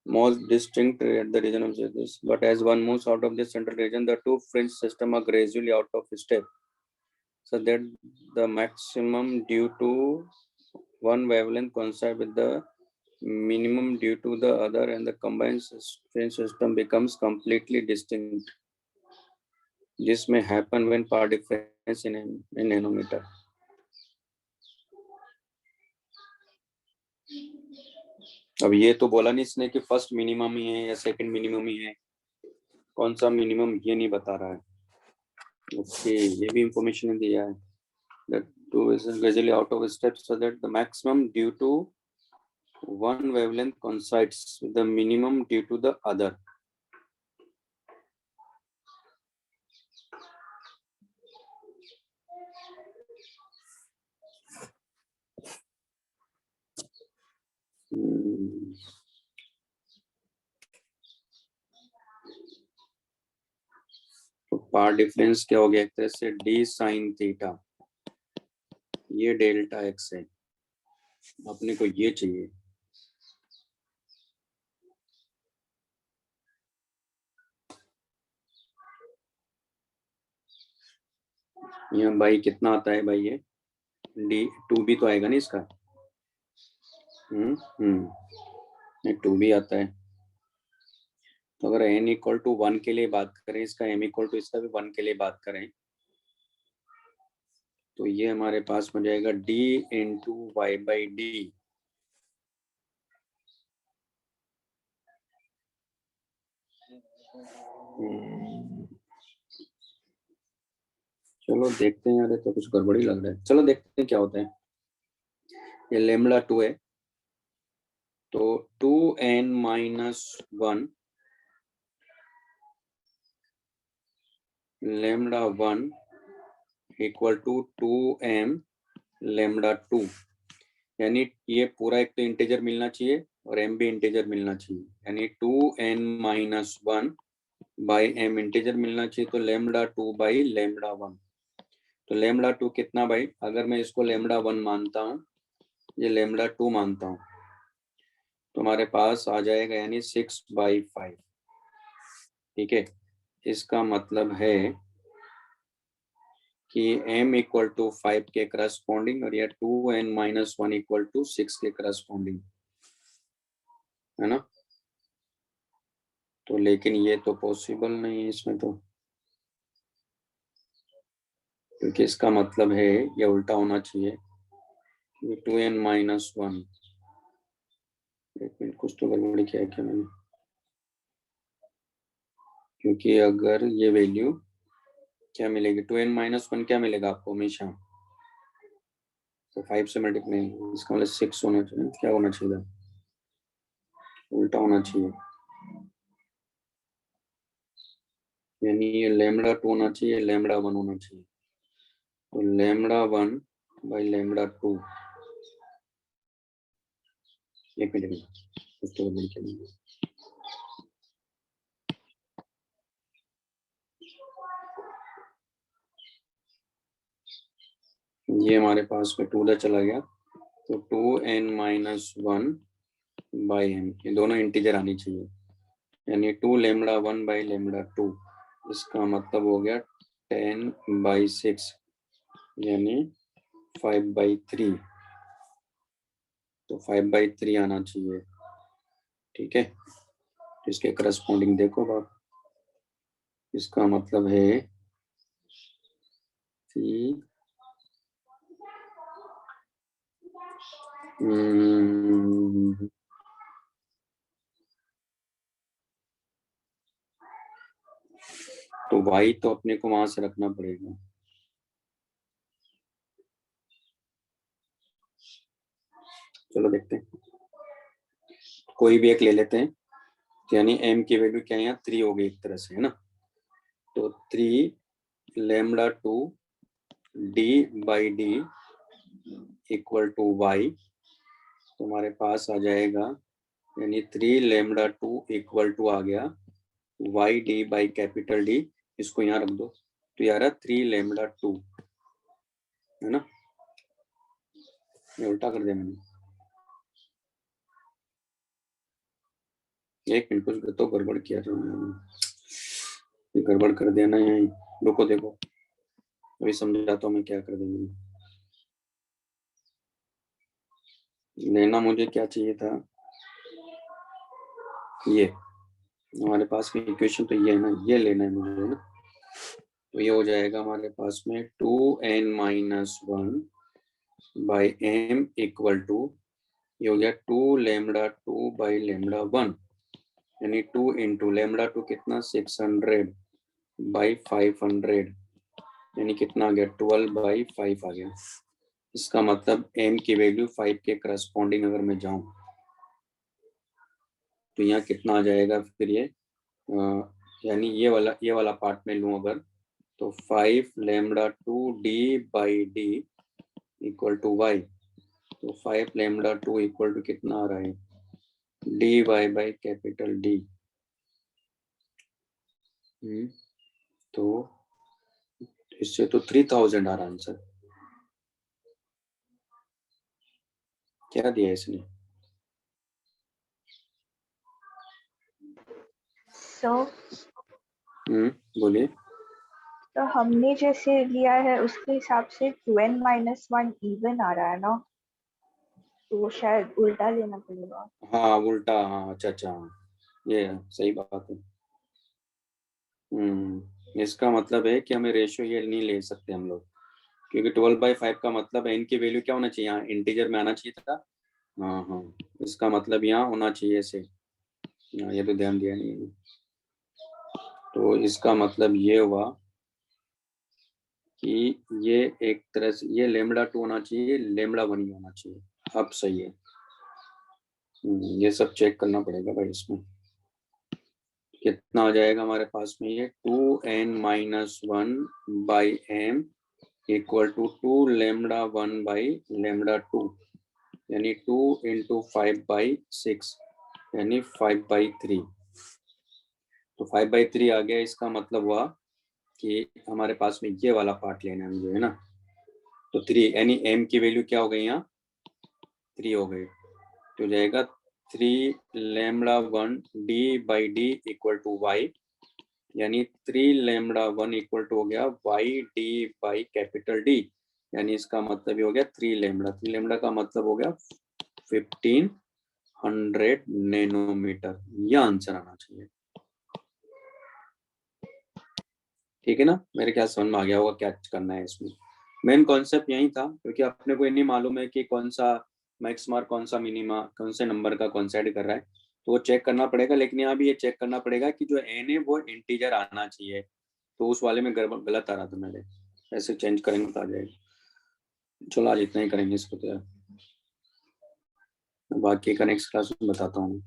most distinct at the region of this, but as one moves out of this central region the two fringe system are gradually out of step so that the maximum due to one wavelength coincide with the minimum due to the other and the combined fringe system becomes completely distinct. This may happen when part difference in nanometer. अब ये तो बोला नहीं इसने कि फर्स्ट मिनिमम ही है या सेकंड मिनिमम ही है, कौन सा मिनिमम ये नहीं बता रहा है। ओके, ये भी इंफॉर्मेशन दिया है that two is gradually out of step so that the maximum due to one wavelength coincides with the minimum due to the other. तो पार्ट डिफरेंस क्या हो गया, एक तरह से डी साइन थीटा, ये डेल्टा एक्स है, अपने को ये चाहिए। यहाँ भाई कितना आता है भाई, ये डी टू भी तो आएगा ना इसका, टू भी आता है। तो अगर n इक्वल टू 1 के लिए बात करें, इसका m इक्वल टू इसका भी 1 के लिए बात करें, तो ये हमारे पास हो जाएगा d into Y by D. चलो देखते हैं यार, तो कुछ गड़बड़ी लग रहा है, चलो देखते हैं क्या होता है। ये लेमड़ा 2 है, तो 2n minus 1 lambda 1 equal to 2m lambda 2, यानी ये पूरा एक तो इंटीजर मिलना चाहिए और m भी इंटीजर मिलना चाहिए, यानी 2n minus 1 by m integer मिलना चाहिए, तो लेमड़ा 2 बाई लेमड़ा 1। तो लेमड़ा 2 कितना भाई, अगर मैं इसको लेमड़ा 1 मानता हूँ, ये लेमड़ा 2 मानता हूँ, तो हमारे पास आ जाएगा यानी 6/5, ठीक है। इसका मतलब है कि m इक्वल टू 5 के करस्पॉन्डिंग और यह 2n माइनस 1 इक्वल टू 6 के करस्पॉन्डिंग है ना। तो लेकिन ये तो पॉसिबल नहीं है इसमें, तो क्योंकि इसका मतलब है ये उल्टा होना चाहिए, 2n माइनस 1। एक मिनट, कुछ तो गड़बड़ी किया है क्या मैंने, क्योंकि अगर ये वैल्यू क्या मिलेगी, 2n माइनस 1 क्या मिलेगा आपको हमेशा, तो 5 से मल्टीप्लाई, इसका मतलब 6 होना चाहिए, क्या होना चाहिए, उल्टा होना चाहिए, यानी ये लेमड़ा 2 होना चाहिए, लेमड़ा 1 होना चाहिए। तो लेमड़ा 1 बाई लेमड़ा 2, एक मिनट कुछ तो गड़बड़ी किया मैंने। ये हमारे पास में 2 चला गया, तो 2n माइनस 1 बाई m, ये दोनों इंटीजर आनी चाहिए, यानी 2 लेमड़ा 1 बाई लेमड़ा 2, इसका मतलब हो गया 10/6 यानी 5/3, तो 5/3 आना चाहिए, ठीक है। तो इसके करस्पॉन्डिंग देखो आप, इसका मतलब है कि तो y तो अपने को वहां से रखना पड़ेगा। चलो देखते हैं, कोई भी एक ले लेते हैं। यानी m की वैल्यू क्या है यहाँ 3 हो गई एक तरह से, है ना। तो 3 lambda 2 d by D equal to y, तो हमारे पास आ जाएगा, यानी 3 लैम्डा 2 इक्वल टू आ गया Y D by capital D, इसको यहाँ रख दो, तो यार 3 लैम्डा 2, है ना। ये उल्टा कर दिया मैंने, एक मिनट, कुछ तो गड़बड़ किया था मैंने, ये गड़बड़ कर दिया ना यहीं। रुको देखो, अभी समझाता हूँ मैं क्या कर देंगे। लेना मुझे क्या चाहिए था, ये हमारे पास में इक्वेशन तो ये है ना, ये लेना है मुझे, है ना। तो ये हो जाएगा हमारे पास में 2n-1 by m equal to, ये हो गया 2 लैम्डा 2 बाई लैम्डा 1, यानी 2 इंटू लैम्डा 2 कितना 600 बाई 500, यानी कितना आ गया 12 बाई 5 आ गया। इसका मतलब m की वैल्यू 5 के करस्पॉन्डिंग अगर मैं जाऊं तो यहाँ कितना आ जाएगा फिर ये, यानी ये वाला पार्ट में लूं अगर, तो 5 lambda 2 d by D equal to Y, तो 5 लैम्डा 2 इक्वल टू कितना आ रहा है D Y by capital D. तो इससे तो 3000 आ रहा आंसर। क्या दिया इसने? बोलिए। तो हमने जैसे लिया है उसके हिसाब से 2n-1 इवन आ रहा है ना, तो शायद उल्टा लेना पड़ेगा। हाँ उल्टा, हाँ अच्छा अच्छा, ये सही बात है। इसका मतलब है कि हमें रेशियो ये नहीं ले सकते हम लोग, क्योंकि 12/5 का मतलब है इनकी वैल्यू क्या होना चाहिए, यहाँ इंटीजर में आना चाहिए था। हाँ हाँ, इसका मतलब यहाँ होना चाहिए से, ये तो ध्यान दिया नहीं। तो इसका मतलब ये हुआ कि ये एक तरह से ये लैम्डा 2 होना चाहिए, लैम्डा 1 ही होना चाहिए। अब सही है। ये सब चेक करना पड़ेगा भाई इसमें। कितना आ जाएगा हमारे पास में, ये 2n-1 by m equal to 2 lambda 1 by lambda 2, यानी 2 इंटू 5/6, यानी 5/3। तो 5/3 आ गया। इसका मतलब हुआ कि हमारे पास में ये वाला पार्ट लेना है मुझे, है ना। तो 3 यानी m की वैल्यू क्या हो गई यहाँ 3 हो गई, तो हो जाएगा 3 lambda 1 d by D equal to Y, यानी 3 लैम्डा 1 इक्वल टू हो गया Y D by capital D, यानी इसका मतलब ये हो गया 3 लैम्डा। 3 लैम्डा का मतलब हो गया 1500 नैनोमीटर। यह आंसर आना चाहिए। ठीक है ना, मेरे ख्याल समझ में आ गया होगा क्या करना है इसमें। मेन कॉन्सेप्ट यही था, क्योंकि अपने को ये नहीं मालूम है कि कौन सा मैक्स मार्क, कौन सा मिनिमा, कौन से नंबर का कॉन्सेप्ट कर रहा है, तो वो चेक करना पड़ेगा। लेकिन यहाँ भी ये चेक करना पड़ेगा कि जो एन है वो इंटीजर आना चाहिए, तो उस वाले में गलत आ रहा था मेरे, ऐसे चेंज करेंगे तो आ जाएगा। चलो आज इतना ही करेंगे इसको, तो यार बाकी का नेक्स्ट क्लास में बताता हूँ।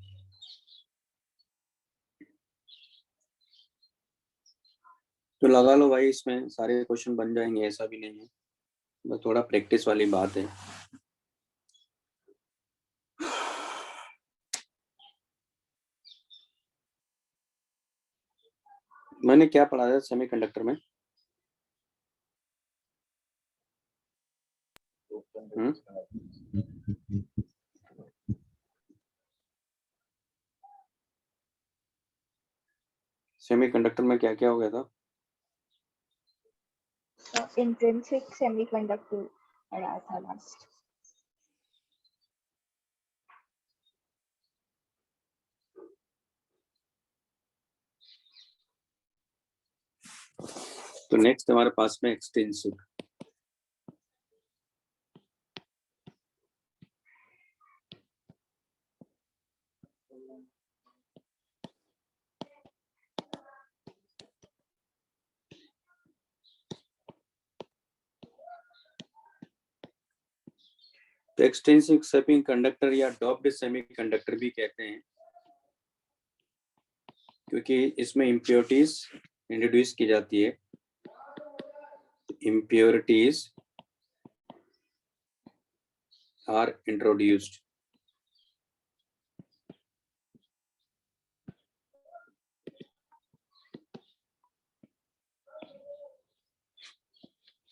तो लगा लो भाई, इसमें सारे क्वेश्चन बन जाएंगे, ऐसा भी नहीं है, बस थोड़ा प्रैक्टिस वाली बात है। मैंने क्या पढ़ा था सेमीकंडक्टर में? सेमीकंडक्टर में क्या क्या हो गया था? इंट्रिंसिक सेमीकंडक्टर पढ़ा था लास्ट। तो नेक्स्ट हमारे पास में एक्सटेंसिव। तो एक्सट्रिंसिक सेमीकंडक्टर या डोप्ड सेमीकंडक्टर भी कहते हैं, क्योंकि इसमें इम्प्योरिटीज इंट्रोड्यूस की जाती है। Impurities are introduced.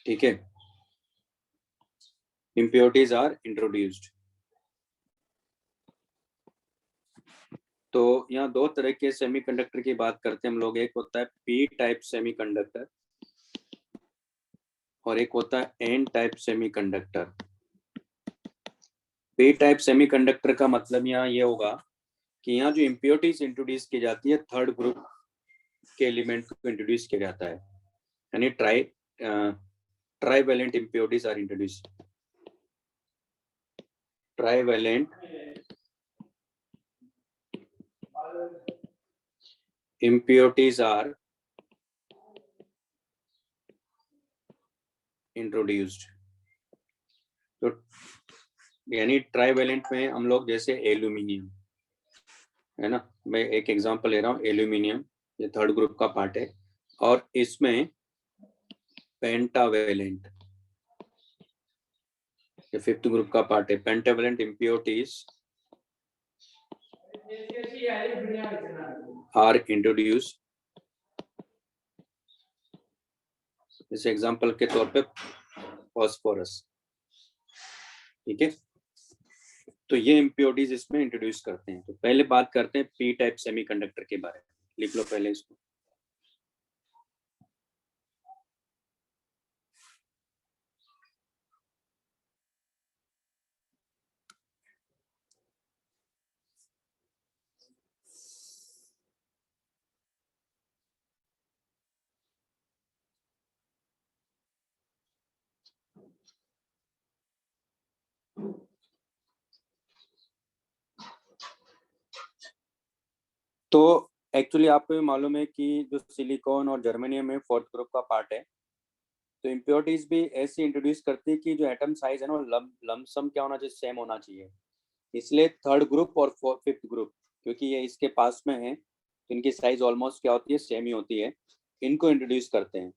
ठीक है, impurities are introduced। तो यहाँ दो तरह के सेमीकंडक्टर की बात करते हैं हम लोग। एक होता है पी टाइप सेमीकंडक्टर और एक होता है N type semiconductor. P type semiconductor का मतलब यहाँ ये होगा कि यहाँ जो इम्प्योरिटीज इंट्रोड्यूस की जाती है, थर्ड ग्रुप के एलिमेंट को इंट्रोड्यूस किया जाता है, यानी trivalent impurities are introduce. Trivalent impurities are introduced। तो यानी ट्राइवेलेंट में हम लोग जैसे एल्यूमिनियम है ना, मैं एक एग्जांपल ले रहा हूँ, एल्यूमिनियम ये थर्ड ग्रुप का पार्ट है, और इसमें पेंटावेलेंट ये फिफ्थ ग्रुप का पार्ट है। Pentavalent impurities are introduce. इस एग्जांपल के तौर पे फॉस्फोरस। ठीक है, तो ये इम्प्योरिटीज इसमें इंट्रोड्यूस करते हैं। तो पहले बात करते हैं पी टाइप सेमीकंडक्टर के बारे में। लिख लो पहले इसको। तो एक्चुअली आपको ये मालूम है कि जो सिलिकॉन और जर्मेनियम में फोर्थ ग्रुप का पार्ट है, तो इम्प्योरिटीज भी ऐसी इंट्रोड्यूस करती है कि जो एटम साइज है ना, लमसम क्या होना चाहिए, सेम होना चाहिए। इसलिए थर्ड ग्रुप और फिफ्थ ग्रुप, क्योंकि ये इसके पास में है, तो इनकी साइज ऑलमोस्ट क्या होती है, सेम ही होती है, इनको इंट्रोड्यूस करते हैं।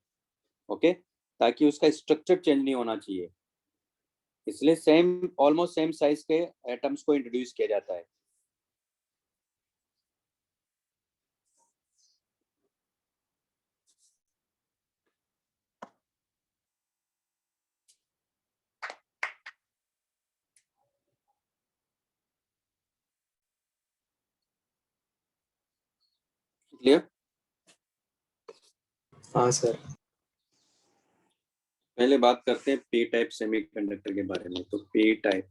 ओके, ताकि उसका स्ट्रक्चर चेंज नहीं होना चाहिए, इसलिए सेम ऑलमोस्ट सेम साइज के एटम्स को इंट्रोड्यूस किया जाता है। क्लियर? हाँ सर। पहले बात करते हैं पी टाइप सेमीकंडक्टर के बारे में। तो पी टाइप,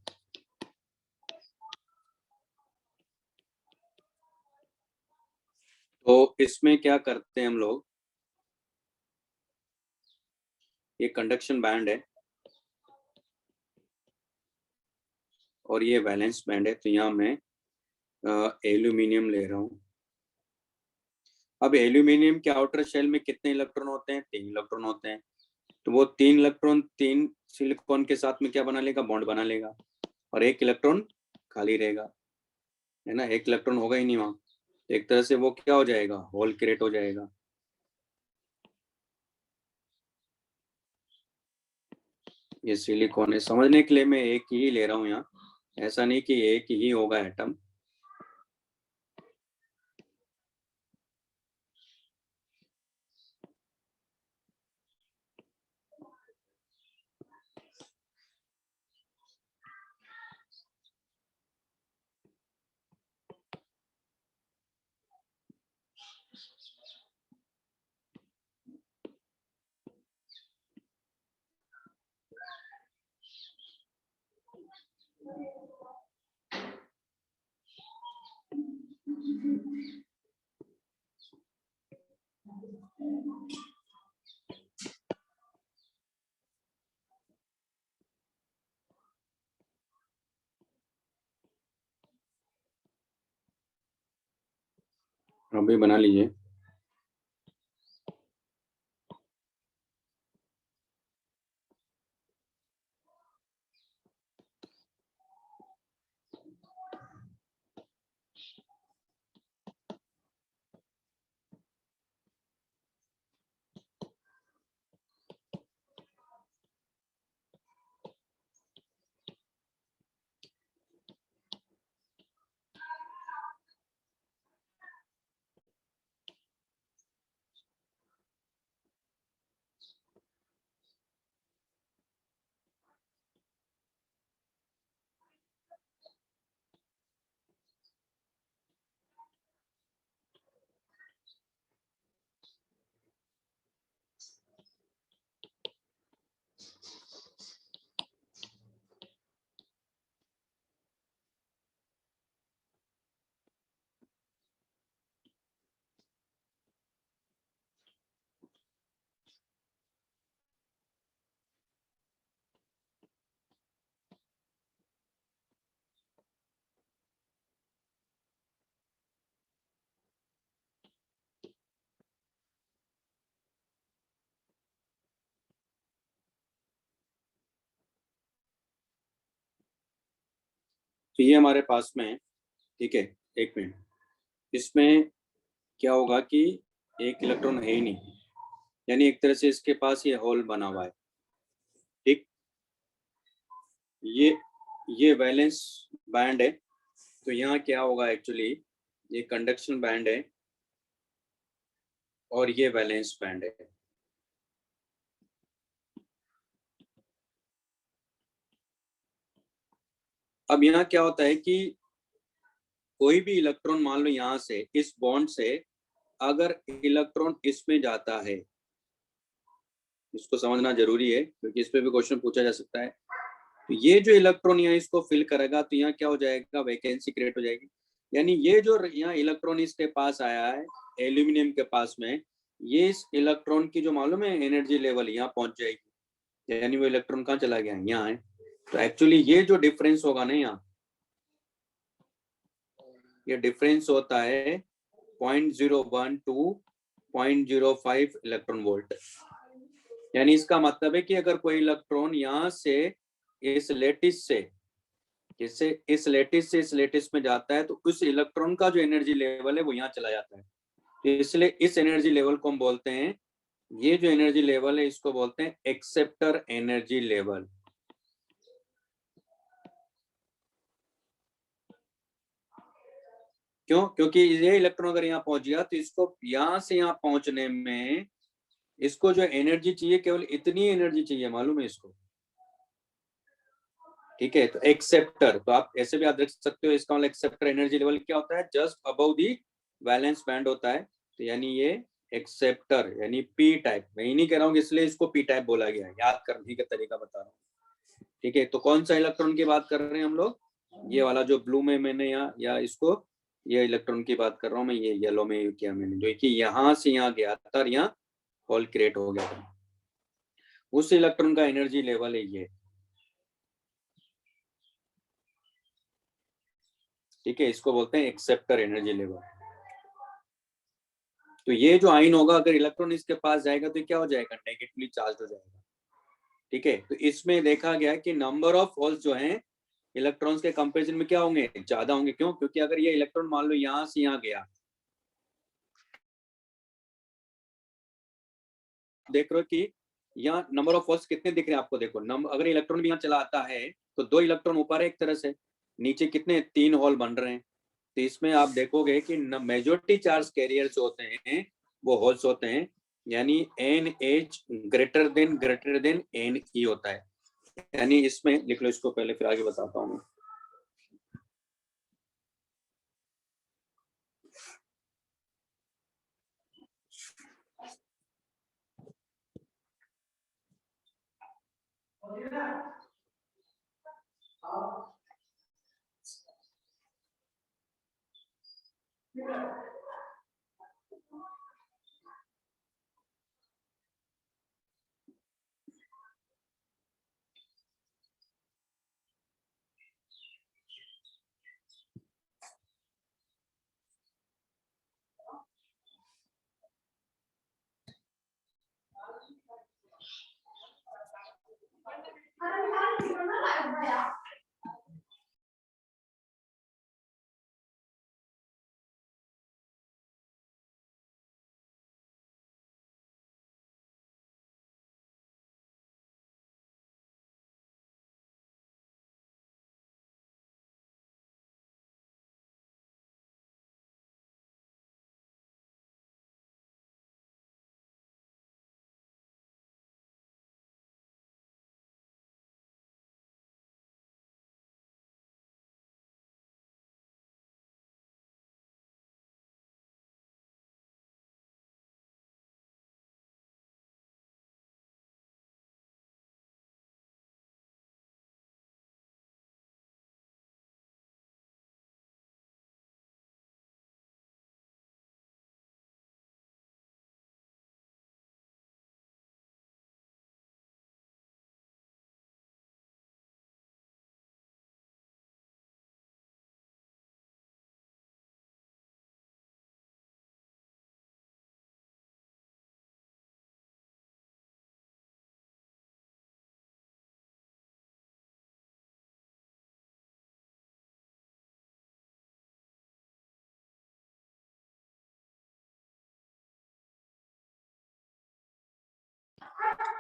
तो इसमें क्या करते हैं हम लोग, ये कंडक्शन बैंड है और ये वैलेंस बैंड है। तो यहाँ मैं एल्यूमिनियम ले रहा हूँ। अब एल्यूमिनियम के आउटर शेल में कितने इलेक्ट्रॉन होते हैं? 3 इलेक्ट्रॉन होते हैं। तो वो 3 इलेक्ट्रॉन 3 सिलिकॉन के साथ में क्या बना लेगा, बॉन्ड बना लेगा, और 1 इलेक्ट्रॉन खाली रहेगा, है ना, 1 इलेक्ट्रॉन होगा ही नहीं वहां। एक तरह से वो क्या हो जाएगा, होल क्रिएट हो जाएगा। ये सिलिकॉन है, समझने के लिए मैं एक ही ले रहा हूँ यहाँ, ऐसा नहीं कि एक ही होगा एटम। अभी बना लीजिए। तो ये हमारे पास में है, ठीक है। एक मिनट, इसमें क्या होगा कि एक इलेक्ट्रॉन है ही नहीं, यानी एक तरह से इसके पास ये होल बना हुआ है, ठीक। ये वैलेंस बैंड है, तो यहाँ क्या होगा एक्चुअली, ये कंडक्शन बैंड है और ये वैलेंस बैंड है। अब यहाँ क्या होता है कि कोई भी इलेक्ट्रॉन, मान लो यहाँ से इस बॉन्ड से अगर इलेक्ट्रॉन इसमें जाता है, इसको समझना जरूरी है क्योंकि इस पे भी क्वेश्चन पूछा जा सकता है। तो ये जो इलेक्ट्रॉन यहाँ इसको फिल करेगा तो यहाँ क्या हो जाएगा, वैकेंसी क्रिएट हो जाएगी। यानी ये जो यहाँ इलेक्ट्रॉन इसके पास आया है एल्यूमिनियम के पास में, ये इस इलेक्ट्रॉन की जो मालूम है एनर्जी लेवल यहाँ पहुंच जाएगी, यानी वो इलेक्ट्रॉन कहाँ चला गया, यहाँ है। तो एक्चुअली ये जो डिफरेंस होगा ना यहाँ, ये डिफरेंस होता है 0.01 टू 0.05 इलेक्ट्रॉन वोल्ट। यानी इसका मतलब है कि अगर कोई इलेक्ट्रॉन यहाँ से इस लेटिस से इस लेटिस में जाता है तो उस इलेक्ट्रॉन का जो एनर्जी लेवल है वो यहाँ चला जाता है। तो इसलिए इस एनर्जी लेवल को हम बोलते हैं, ये जो एनर्जी लेवल है इसको बोलते हैं एक्सेप्टर एनर्जी लेवल। क्यों? क्योंकि ये इलेक्ट्रॉन अगर यहाँ पहुंच गया तो इसको यहाँ से यहाँ पहुंचने में इसको जो एनर्जी चाहिए केवल इतनी एनर्जी चाहिए, मालूम है इसको, ठीक है। तो एक्सेप्टर, तो आप ऐसे भी याद रख सकते हो, इसका मतलब एक्सेप्टर एनर्जी लेवल क्या होता है, जस्ट अबव दी वैलेंस बैंड होता है। तो यानी ये एक्सेप्टर यानी पी टाइप, मैं ही नहीं कह रहा हूँ इसलिए इसको पी टाइप बोला गया है, याद करने का तरीका बता रहा हूँ, ठीक है। तो कौन सा इलेक्ट्रॉन की बात कर रहे हैं हम लोग, ये वाला जो ब्लू में मैंने यहाँ या इसको, ये इलेक्ट्रॉन की बात कर रहा हूँ मैं, ये येलो में किया मैंने, जो कि यहाँ से यहाँ गया था और यहाँ होल क्रिएट हो गया था, उस इलेक्ट्रॉन का एनर्जी लेवल है ये, ठीक है। इसको बोलते हैं एक्सेप्टर एनर्जी लेवल। तो ये जो आयन होगा अगर इलेक्ट्रॉन इसके पास जाएगा तो क्या हो जाएगा, नेगेटिवली चार्ज हो जाएगा, ठीक है। तो इसमें देखा गया कि नंबर ऑफ होल्स जो हैं इलेक्ट्रॉन्स के कंपैरिजन में क्या होंगे, ज्यादा होंगे। क्यों? क्योंकि अगर ये इलेक्ट्रॉन मान लो यहाँ से यहाँ गया, देख रहे हो कि यहाँ नंबर ऑफ होल्स कितने दिख रहे हैं आपको, देखो अगर इलेक्ट्रॉन भी यहाँ चला आता है तो 2 इलेक्ट्रॉन ऊपर है एक तरह से, नीचे कितने 3 होल बन रहे हैं। तो इसमें आप देखोगे कि मेजॉरिटी चार्ज कैरियर जो होते हैं वो होल्स होते हैं, यानी NH ग्रेटर देन Ne होता है। यानी इसमें लिख लो इसको पहले, फिर आगे बताता हूँ मैं।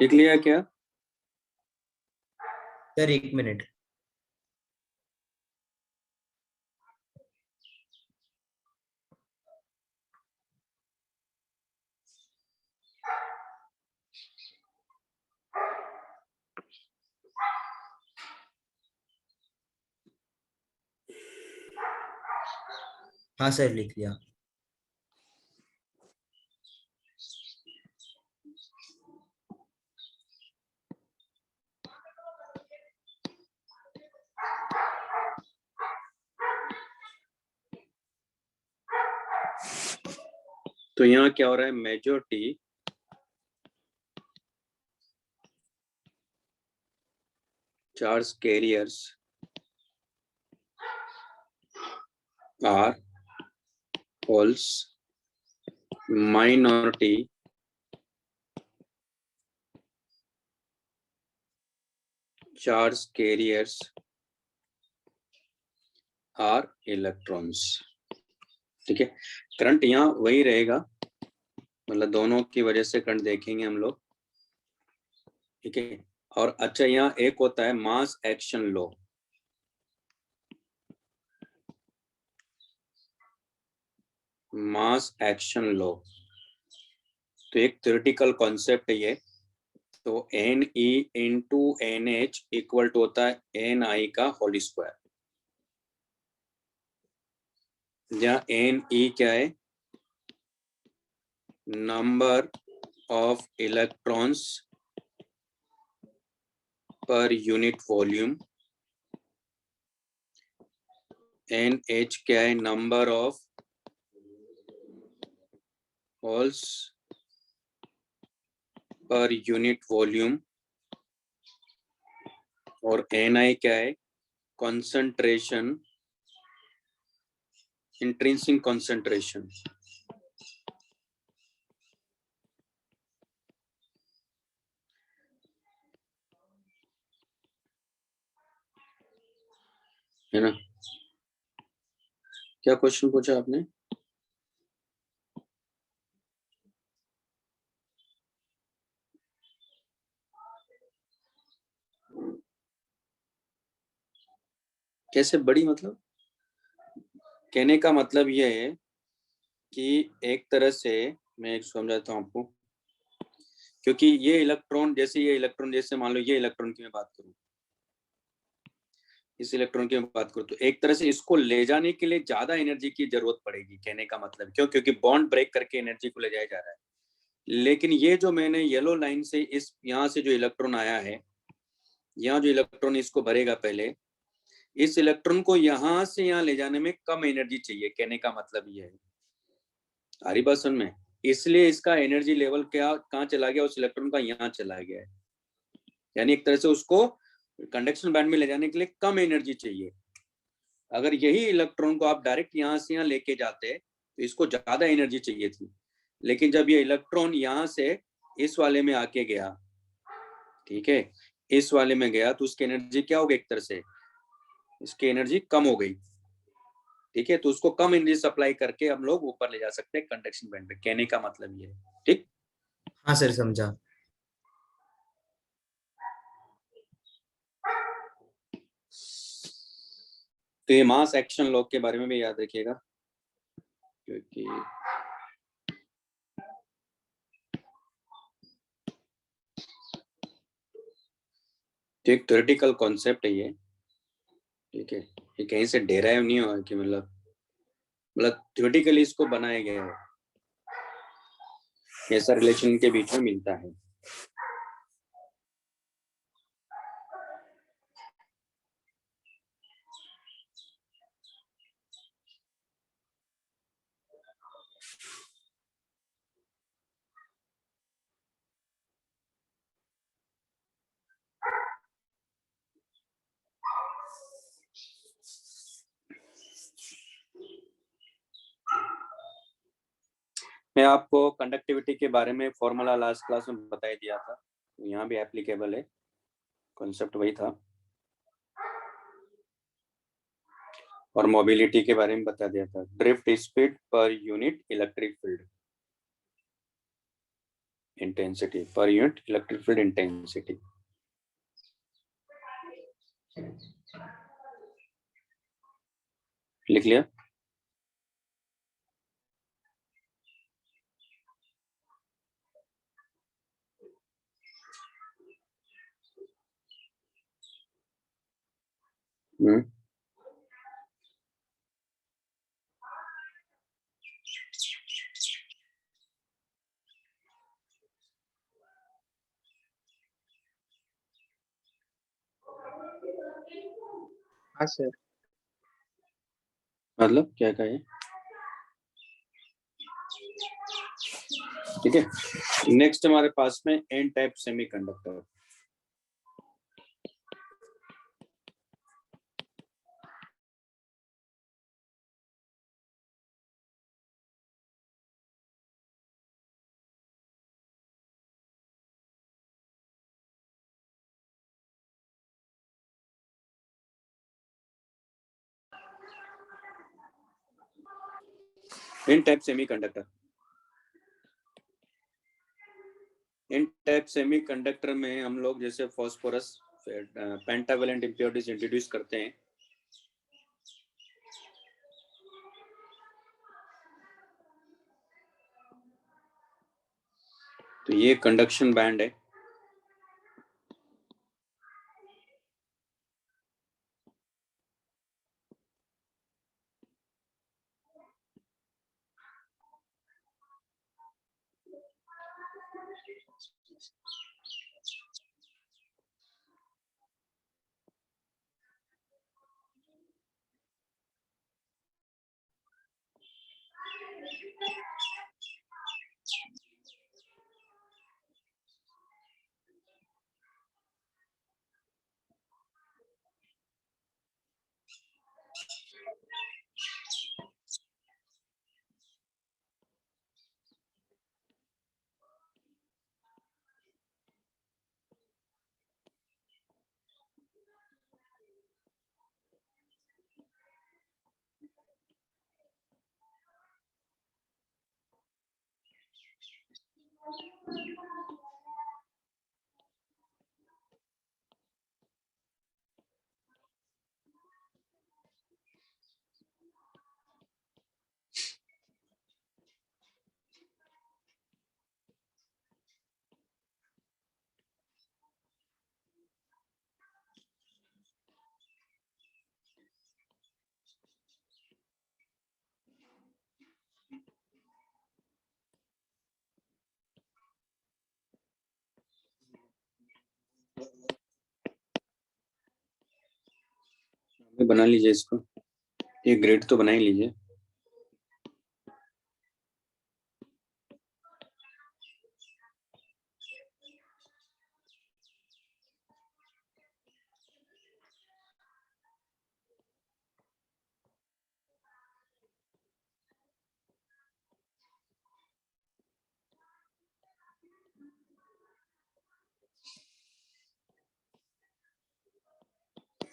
लिख लिया क्या? Sir 1 minute. हाँ सर लिख लिया। तो यहाँ क्या हो रहा है, majority charge carriers are holes, minority charge carriers are electrons। ठीक है, करंट यहाँ वही रहेगा, मतलब दोनों की वजह से करंट देखेंगे हम लोग। ठीक है, और अच्छा यहाँ एक होता है mass action law. Mass action law तो एक थ्योरेटिकल कॉन्सेप्ट है ये। तो N E into N H equal to होता है एन आई का होल स्क्वायर, जहाँ एन ई क्या है, number of electrons per unit volume, N H क्या है, number of holes per unit volume, और एन आई क्या है, कंसंट्रेशन, इंट्रिंसिक कंसंट्रेशन। है ना? क्या क्वेश्चन पूछा आपने? कैसे बड़ी, मतलब कहने का मतलब यह है कि एक तरह से मैं एक समझाता हूँ आपको, क्योंकि ये इलेक्ट्रॉन जैसे मान लो ये इलेक्ट्रॉन की मैं बात करूँ, इस इलेक्ट्रॉन की मैं बात करूँ, तो एक तरह से इसको ले जाने के लिए ज्यादा एनर्जी की जरूरत पड़ेगी। कहने का मतलब क्यों? क्योंकि बॉन्ड ब्रेक करके एनर्जी को ले जाया जा रहा है। लेकिन ये जो मैंने येलो लाइन से इस यहाँ से जो इलेक्ट्रॉन आया है, यहाँ जो इलेक्ट्रॉन इसको भरेगा पहले, इस इलेक्ट्रॉन को यहाँ से यहाँ ले जाने में कम एनर्जी चाहिए। कहने का मतलब ये है, हरी बात सुन में, इसलिए इसका एनर्जी लेवल क्या कहाँ चला गया, उस इलेक्ट्रॉन का यहाँ चला गया है। यानी एक तरह से उसको कंडक्शन बैंड में ले जाने के लिए कम एनर्जी चाहिए। अगर यही इलेक्ट्रॉन को आप डायरेक्ट यहाँ से यहाँ लेके जाते तो इसको ज्यादा एनर्जी चाहिए थी। लेकिन जब ये इलेक्ट्रॉन यहाँ से इस वाले में आके गया, ठीक है, इस वाले में गया, तो उसकी एनर्जी क्या हो गई, एक तरह से इसकी एनर्जी कम हो गई। ठीक है, तो उसको कम एनर्जी सप्लाई करके हम लोग ऊपर ले जा सकते हैं कंडक्शन बैंड पे। कहने का मतलब ये है। ठीक, हाँ सर समझा। तो ये मास एक्शन लॉ के बारे में भी याद रखिएगा, क्योंकि एक थ्योरेटिकल कॉन्सेप्ट है ये। ठीक है, ये कहीं से डेराइव नहीं हुआ कि मतलब थ्योरेटिकली इसको बनाया गया है, ऐसा रिलेशन के बीच में मिलता है। मैं आपको कंडक्टिविटी के बारे में फॉर्मूला लास्ट क्लास में बता ही दिया था, यहाँ भी एप्लीकेबल है, कॉन्सेप्ट वही था। और मोबिलिटी के बारे में बता दिया था, drift speed per unit electric field. intensity, per unit electric field intensity. लिख लिया? हाँ सर। मतलब क्या कहे? ठीक है, नेक्स्ट हमारे पास में N type semiconductor. N type semiconductor, N type semiconductor में हम लोग जैसे फास्फोरस पेंटावेलेंट इम्प्योरिटीज इंट्रोड्यूस करते हैं। तो ये कंडक्शन बैंड है। बना लीजिए इसको, ये ग्रेड तो बना ही लीजिए।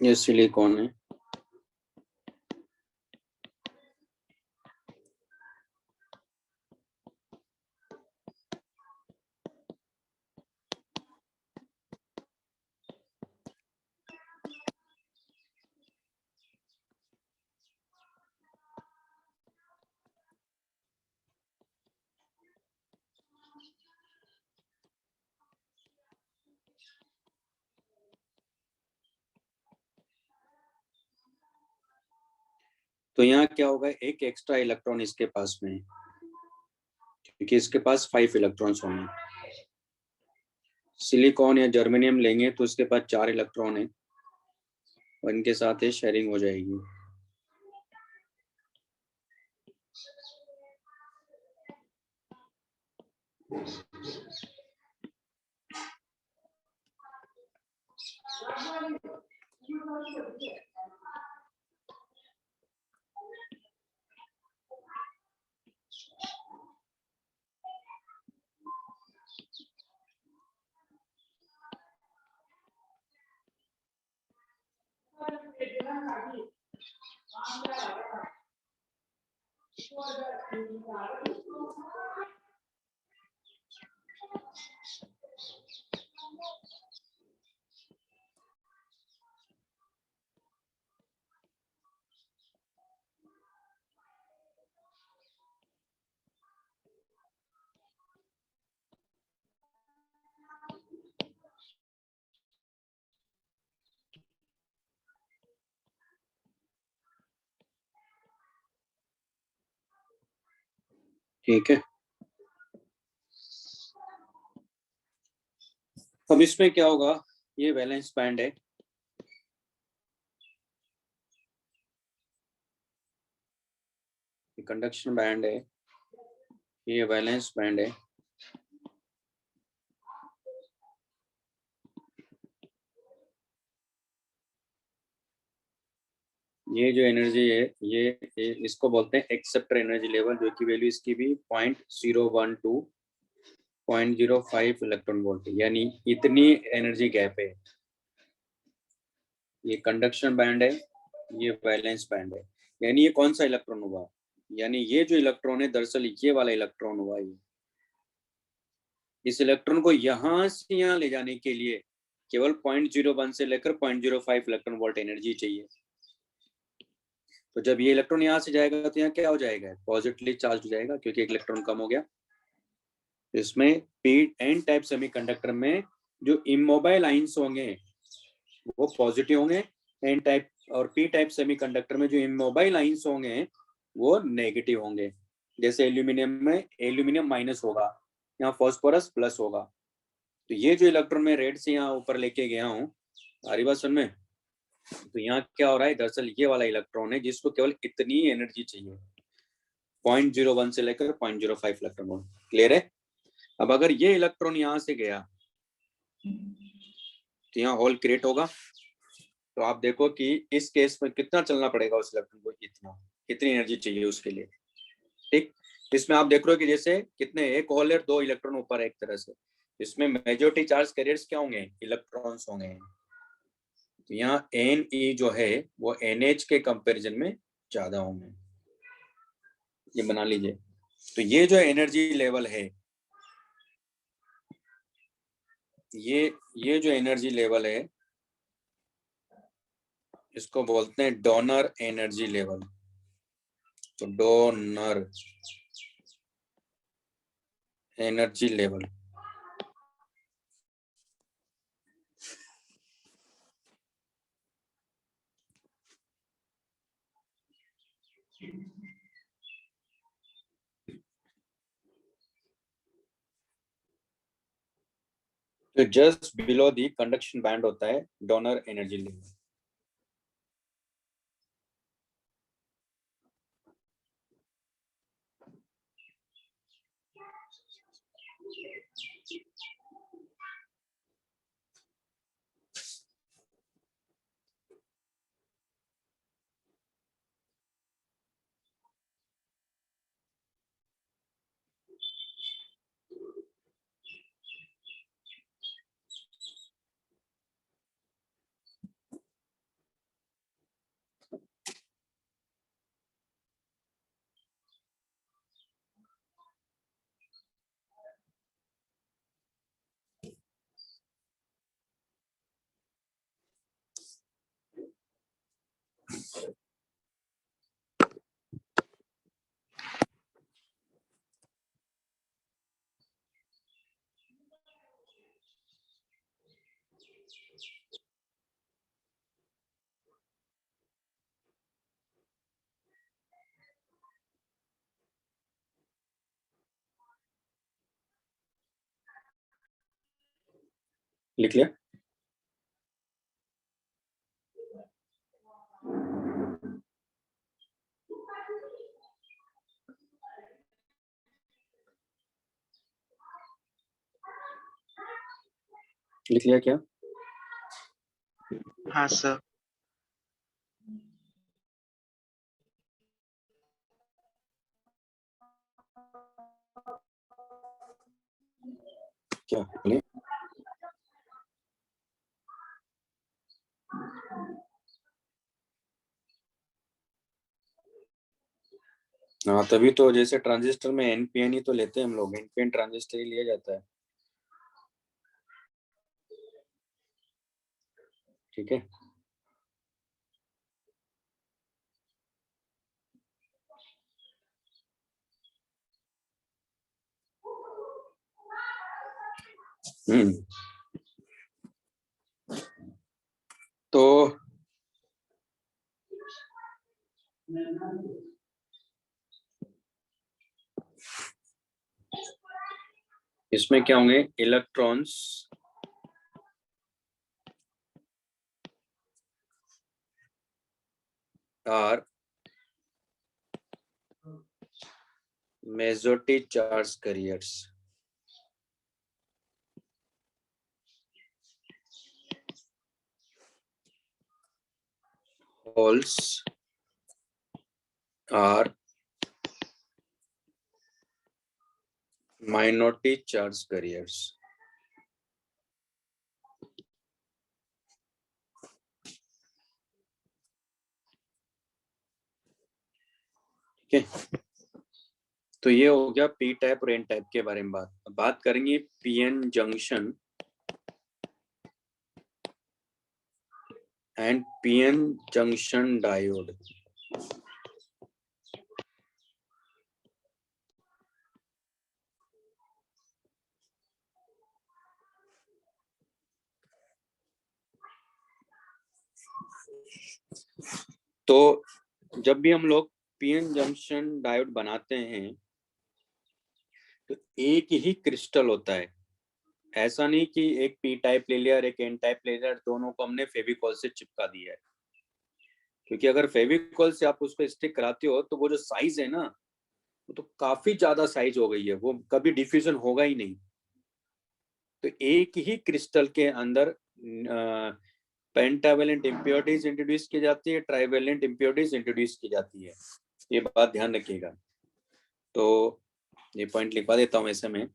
ये सिलिकॉन है। तो यहाँ क्या होगा, एक एक्स्ट्रा इलेक्ट्रॉन इसके पास में है, क्योंकि इसके पास 5 इलेक्ट्रॉन्स होंगे। सिलिकॉन या जर्मेनियम लेंगे तो इसके पास 4 इलेक्ट्रॉन है और इनके साथ ये शेयरिंग हो जाएगी। ठीक है, अब इसमें क्या होगा, ये वैलेंस बैंड है, कंडक्शन बैंड है, ये वैलेंस बैंड है, ये जो एनर्जी है ये इसको बोलते हैं एक्सेप्टर एनर्जी लेवल, जो कि वैल्यू इसकी भी 0.012 0.05 इलेक्ट्रॉन वोल्ट, यानी इतनी एनर्जी गैप है। ये कंडक्शन बैंड है, ये वैलेंस बैंड है, यानी ये कौन सा इलेक्ट्रॉन हुआ, यानी ये जो इलेक्ट्रॉन है दरअसल ये वाला इलेक्ट्रॉन हुआ। ये इस इलेक्ट्रॉन को यहाँ से यहाँ ले जाने के लिए केवल 0.01 से लेकर 0.05 इलेक्ट्रॉन वोल्ट एनर्जी चाहिए। तो जब ये इलेक्ट्रॉन यहाँ से जाएगा तो यहाँ क्या हो जाएगा, पॉजिटिवली चार्ज हो जाएगा, क्योंकि एक इलेक्ट्रॉन कम हो गया। इसमें पी एन टाइप सेमीकंडक्टर में जो इमोबाइल आइंस होंगे वो पॉजिटिव होंगे, एन टाइप और पी टाइप सेमीकंडक्टर में जो इमोबाइल आइंस होंगे वो नेगेटिव होंगे। जैसे एल्यूमिनियम में एल्यूमिनियम माइनस होगा, यहाँ फॉस्फोरस प्लस होगा। तो ये जो इलेक्ट्रॉन मैं रेड से यहाँ ऊपर लेके गया हूँ, सारी बात समझ में, तो यहाँ क्या हो रहा है, दरअसल ये वाला इलेक्ट्रॉन है जिसको केवल इतनी एनर्जी चाहिए, 0.01 से लेकर 0.05 इलेक्ट्रॉन वोल्ट। क्लियर है? अब अगर ये इलेक्ट्रॉन यहाँ से गया तो यहाँ होल क्रिएट होगा। तो आप देखो कि इस केस में कितना चलना पड़ेगा उस इलेक्ट्रॉन को, कितनी एनर्जी चाहिए उसके लिए। ठीक, इसमें आप देख रहे हो कि जैसे कितने, एक होल है, 2 इलेक्ट्रॉन ऊपर है एक तरह से, इसमें मेजॉरिटी चार्ज कैरियर्स क्या होंगे, इलेक्ट्रॉन्स होंगे। तो यहाँ Ne जो है वो NH के कंपैरिजन में ज्यादा होंगे, ये बना लीजिए। तो ये जो एनर्जी लेवल है, ये जो एनर्जी लेवल है इसको बोलते हैं डोनर एनर्जी लेवल। तो डोनर एनर्जी लेवल, तो just below the conduction band होता है डोनर एनर्जी लेवल। लिख लिया? लिख लिया क्या? हाँ सर। क्या बोले? हाँ, तभी तो जैसे ट्रांजिस्टर में एनपीएन ही तो लेते हैं हम लोग, एनपीएन ट्रांजिस्टर ही लिया जाता है। ठीक है, तो इसमें क्या होंगे, electrons are majority charge carriers. Holes are minority charge carriers. ठीक है, तो ये हो गया पी टाइप और एन टाइप के बारे में बात करेंगे PN junction and PN junction diode. तो जब भी हम लोग पीएन जंक्शन डायोड बनाते हैं तो एक ही क्रिस्टल होता है, ऐसा नहीं कि एक पी टाइप ले लिया और एक एन टाइप ले लिया, दोनों को हमने फेविकॉल से चिपका दिया है। क्योंकि अगर फेविकॉल से आप उसको स्टिक कराते हो तो वो जो साइज है ना, वो तो काफी ज्यादा साइज हो गई है, वो कभी डिफ्यूजन होगा ही नहीं। तो एक ही क्रिस्टल के अंदर पेंटावेलेंट इम्प्योरिटीज इंट्रोड्यूस की जाती है, ट्राइवेलेंट इम्प्योरिटीज इंट्रोड्यूस की जाती है, ये बात ध्यान रखिएगा। तो ये पॉइंट लिखवा देता हूँ ऐसे में।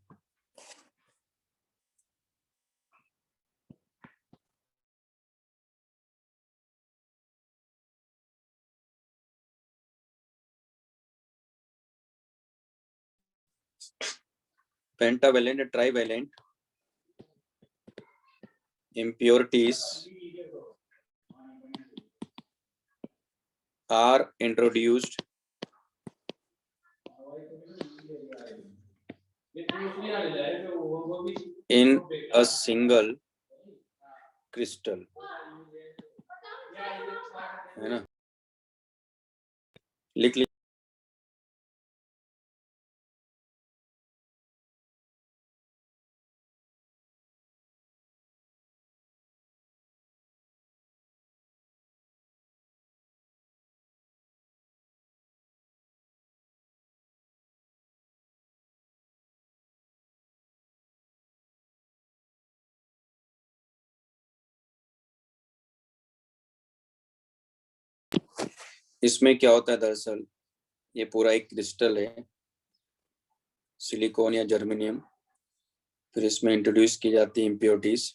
Pentavalent and trivalent impurities are introduced in a single crystal, है ना, लिख लीजिए। इसमें क्या होता है, दरअसल ये पूरा एक क्रिस्टल है, सिलिकॉन या जर्मेनियम, फिर इसमें इंट्रोड्यूस की जाती है इम्प्योरिटीज।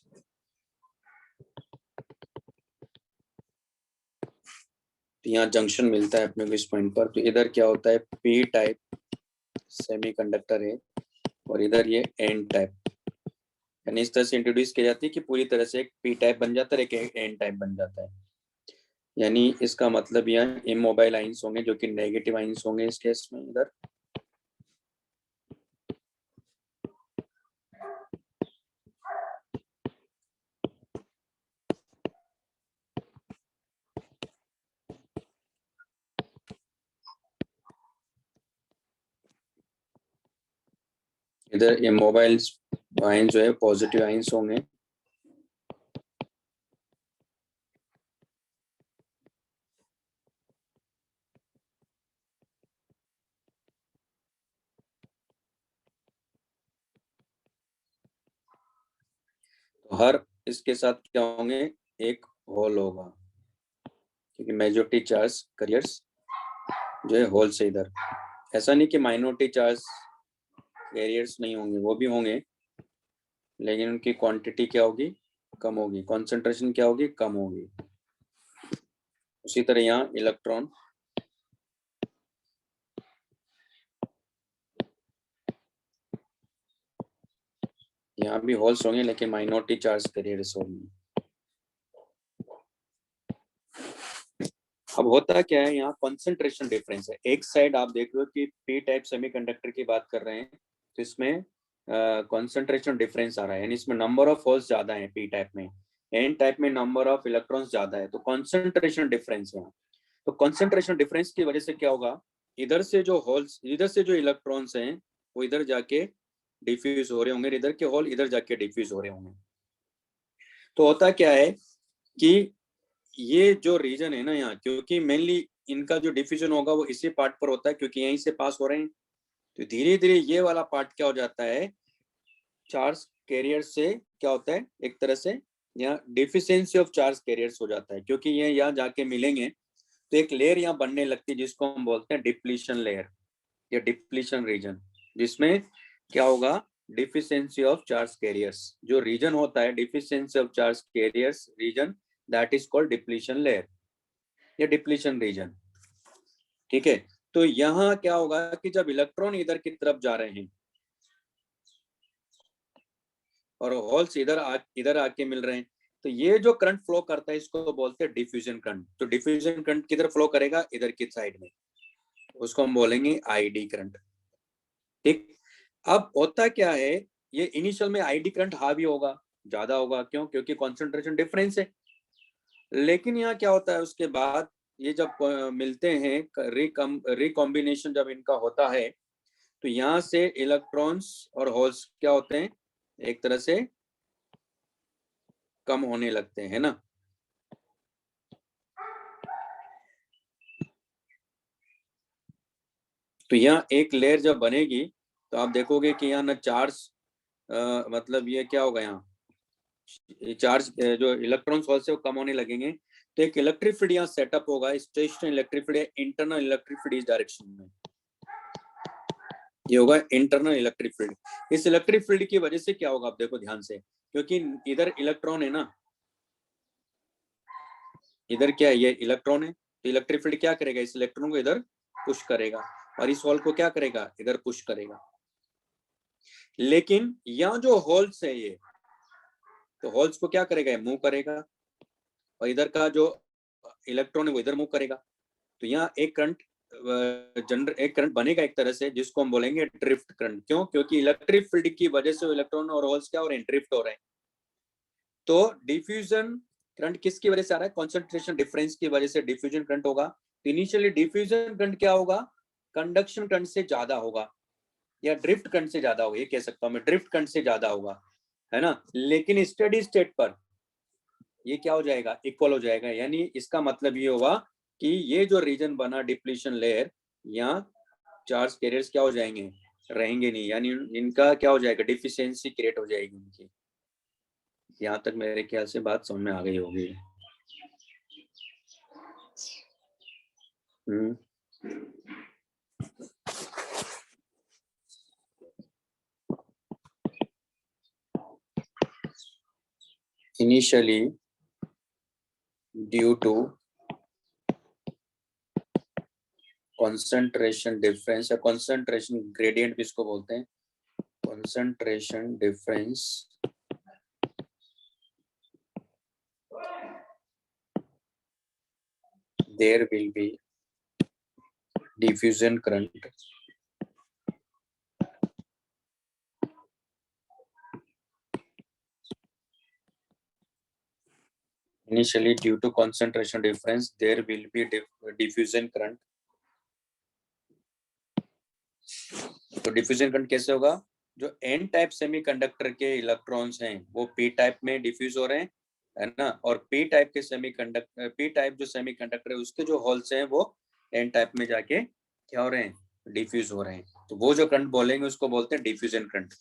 तो यहाँ जंक्शन मिलता है अपने को इस पॉइंट पर। तो इधर क्या होता है, पी टाइप सेमीकंडक्टर है और इधर ये एन टाइप, यानी इस तरह से इंट्रोड्यूस की जाती है कि पूरी तरह से एक पी टाइप बन जाता है, एक एन टाइप बन जाता है। यानी इसका मतलब यहाँ इमोबाइल आइंस होंगे जो कि नेगेटिव आइंस होंगे इस केस में। इधर इधर इमोबाइल आइंस जो है पॉजिटिव आइंस होंगे। तो हर इसके साथ क्या होंगे, एक होल होगा, क्योंकि मेजॉरिटी चार्ज कैरियर्स जो है होल से इधर। ऐसा नहीं कि माइनॉरिटी चार्ज कैरियर्स नहीं होंगे, वो भी होंगे, लेकिन उनकी क्वांटिटी क्या होगी, कम होगी, कॉन्सेंट्रेशन क्या होगी, कम होगी। उसी तरह यहाँ इलेक्ट्रॉन यहाँ भी होल्स होंगे लेकिन माइनॉरिटी चार्ज कैरियर्स होंगे। अब होता क्या है, यहाँ कंसंट्रेशन डिफरेंस है। एक साइड आप देख रहे हो कि पी टाइप सेमीकंडक्टर की बात कर रहे हैं, तो इसमें कंसंट्रेशन डिफरेंस आ रहा है, यानी इसमें नंबर ऑफ होल्स ज्यादा है पी टाइप में, एन टाइप में नंबर ऑफ इलेक्ट्रॉन्स ज्यादा है, तो कंसंट्रेशन डिफरेंस है। तो कंसंट्रेशन डिफरेंस की वजह से क्या होगा, इधर से जो होल्स, इधर से जो इलेक्ट्रॉन्स हैं वो इधर जाके डिफ्यूज हो रहे होंगे, इधर के होल इधर जाके डिफ्यूज हो रहे होंगे। तो होता क्या है कि ये जो रीजन है ना यहाँ, क्योंकि मेनली इनका जो डिफ्यूजन होगा वो इसी पार्ट पर होता है क्योंकि यहीं से पास हो रहे हैं, तो धीरे धीरे ये वाला पार्ट क्या हो जाता है, चार्ज कैरियर से क्या होता है, एक तरह से यहाँ डिफिशियंसी ऑफ चार्ज कैरियर्स हो जाता है, क्योंकि ये यहाँ जाके मिलेंगे तो एक लेयर यहाँ बनने लगती है जिसको हम बोलते हैं डिप्लीशन लेयर या डिप्लीशन रीजन, जिसमें क्या होगा, डिफिशियंसी ऑफ चार्ज कैरियर्स, जो रीजन होता है deficiency of charge carriers region, that is called depletion layer या डिप्लीशन रीजन। ठीक है, तो यहाँ क्या होगा कि जब इलेक्ट्रॉन इधर की तरफ जा रहे हैं और होल्स इधर आके मिल रहे हैं, तो ये जो करंट फ्लो करता है इसको बोलते हैं डिफ्यूजन करंट। तो डिफ्यूजन करंट किधर फ्लो करेगा, इधर की साइड में, उसको हम बोलेंगे आईडी करंट। ठीक, अब होता क्या है, ये इनिशियल में आईडी करंट हावी होगा, ज्यादा होगा, क्यों, क्योंकि कॉन्सेंट्रेशन डिफरेंस है। लेकिन यहाँ क्या होता है, उसके बाद ये जब मिलते हैं, रिकॉम्बिनेशन जब इनका होता है, तो यहाँ से इलेक्ट्रॉन्स और होल्स क्या होते हैं, एक तरह से कम होने लगते हैं ना। तो यहाँ एक लेयर जब बनेगी तो आप देखोगे कि यहाँ ना चार्ज मतलब ये क्या होगा, यहाँ चार्ज जो इलेक्ट्रॉन्स होल से वो कम होने लगेंगे, तो एक इलेक्ट्रिक फील्ड यहाँ सेटअप होगा, stationary electric field, internal electric field इस डायरेक्शन में, ये होगा इंटरनल इलेक्ट्रिक फील्ड। इस इलेक्ट्रिक फील्ड की वजह से क्या होगा, आप देखो ध्यान से, क्योंकि इधर इलेक्ट्रॉन है ना, इधर क्या है, ये इलेक्ट्रॉन है, तो इलेक्ट्रिक फील्ड क्या करेगा, इस इलेक्ट्रॉन को इधर पुश करेगा और इस होल को क्या करेगा, इधर पुश करेगा। लेकिन यहाँ जो होल्स है ये, तो होल्स को क्या करेगा, मूव करेगा, और इधर का जो इलेक्ट्रॉन है वो इधर मूव करेगा। तो यहाँ एक करंट एक करंट बनेगा एक तरह से, जिसको हम बोलेंगे ड्रिफ्ट करंट। क्यों, क्योंकि इलेक्ट्रिक फील्ड की वजह से इलेक्ट्रॉन और होल्स क्या हो रहे हैं, ड्रिफ्ट हो रहे हैं। तो डिफ्यूजन करंट किसकी वजह से आ रहा है, कॉन्सेंट्रेशन डिफरेंस की वजह से डिफ्यूजन करंट होगा। इनिशियली डिफ्यूजन करंट क्या होगा, कंडक्शन करंट से ज्यादा होगा या ड्रिफ्ट करंट से ज्यादा होगा, ये कह सकता हूं मैं, ड्रिफ्ट करंट से ज्यादा होगा, है ना। लेकिन स्टेडी स्टेट पर ये क्या हो जाएगा, इक्वल हो जाएगा। यानी इसका मतलब ये होगा कि ये जो रीजन बना डिप्लीशन लेयर, यहाँ चार्ज कैरियर्स क्या हो जाएंगे, रहेंगे नहीं, यानी इनका क्या हो जाएगा, डिफिशियंसी क्रिएट हो जाएगी इनकी। यहाँ तक मेरे ख्याल से बात समझ में आ गई होगी। Initially, due to concentration difference या concentration gradient भी इसको बोलते हैं, concentration difference there will be diffusion current. Initially, due to concentration difference, there will be diffusion current. तो डिफ्यूजन करंट कैसे होगा, जो एन टाइप सेमीकंडक्टर के इलेक्ट्रॉन्स हैं वो पी टाइप में डिफ्यूज हो रहे हैं, है ना, और पी टाइप के सेमीकंडक्टर, पी टाइप जो सेमीकंडक्टर है उसके जो होल्स हैं वो एन टाइप में जाके क्या हो रहे हैं, डिफ्यूज हो रहे हैं। तो वो जो करंट बोलेंगे उसको बोलते हैं diffusion current.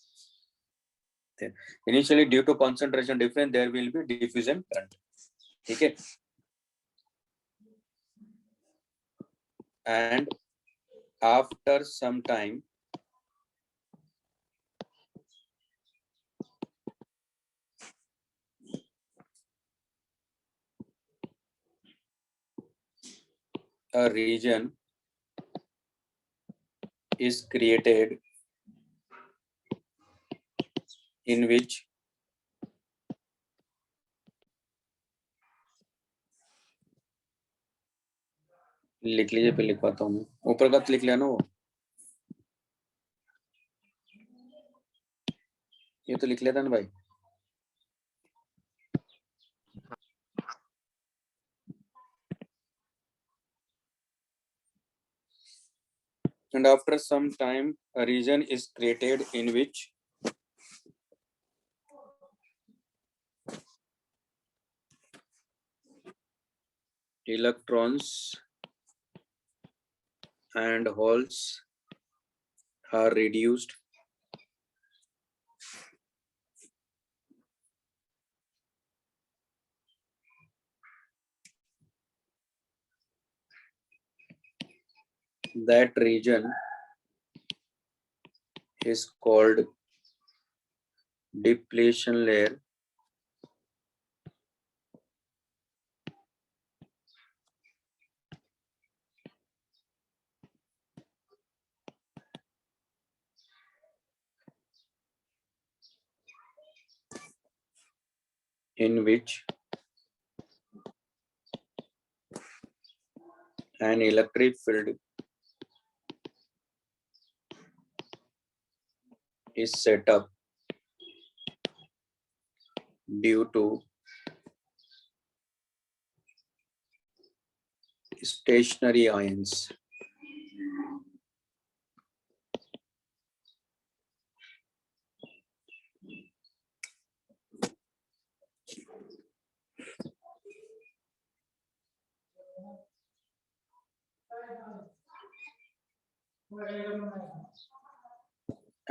Initially due to concentration difference there will be diffusion current. ठीक है, and after some time a region is created in which लिख लीजिए, पे लिखवाता हूँ, ऊपर का लिख लिया ना वो, ये तो लिख लेता ना भाई। And after some time, a region is created in which electrons and holes are reduced that region is called depletion layer. In which an electric field is set up due to stationary ions.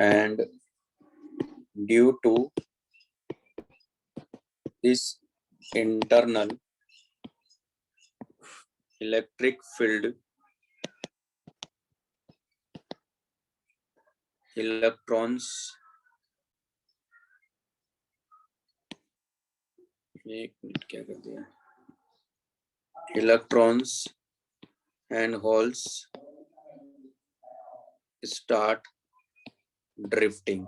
And due to this internal electric field, electrons electrons and holes start drifting.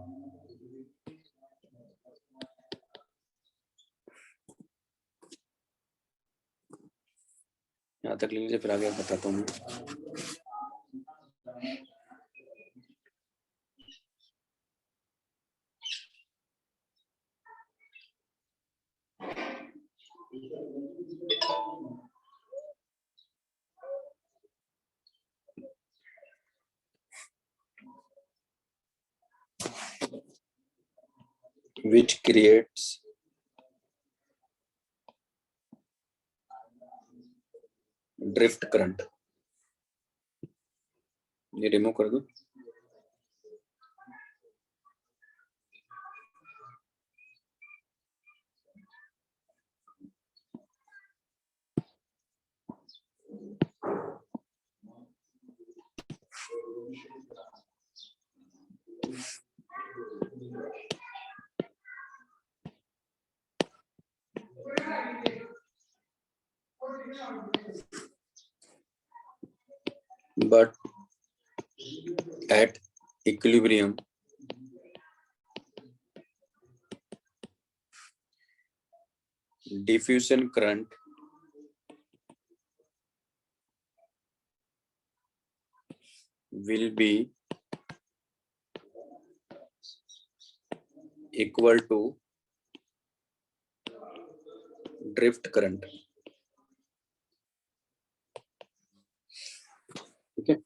यहाँ तक लीजिए, फिर आगे बताता हूँ। Which creates drift current. ये रिमूव कर दो। But at equilibrium, diffusion current will be equal to drift current. Okay.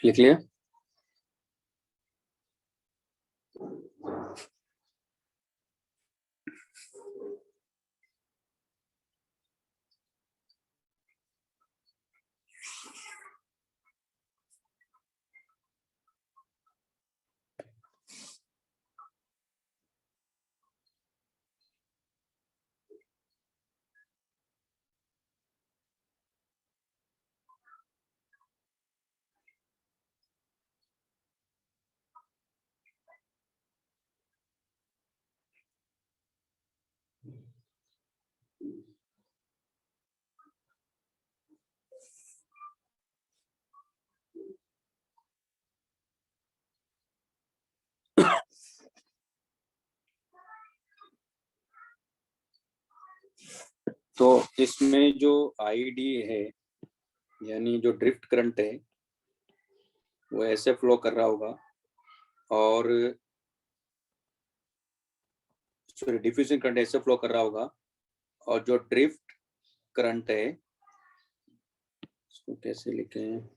लिख लिया? तो इसमें जो ID है यानी जो ड्रिफ्ट करंट है वो ऐसे फ्लो कर रहा होगा और सॉरी डिफ्यूजन करंट ऐसे फ्लो कर रहा होगा और जो ड्रिफ्ट करंट है इसको कैसे लिखें,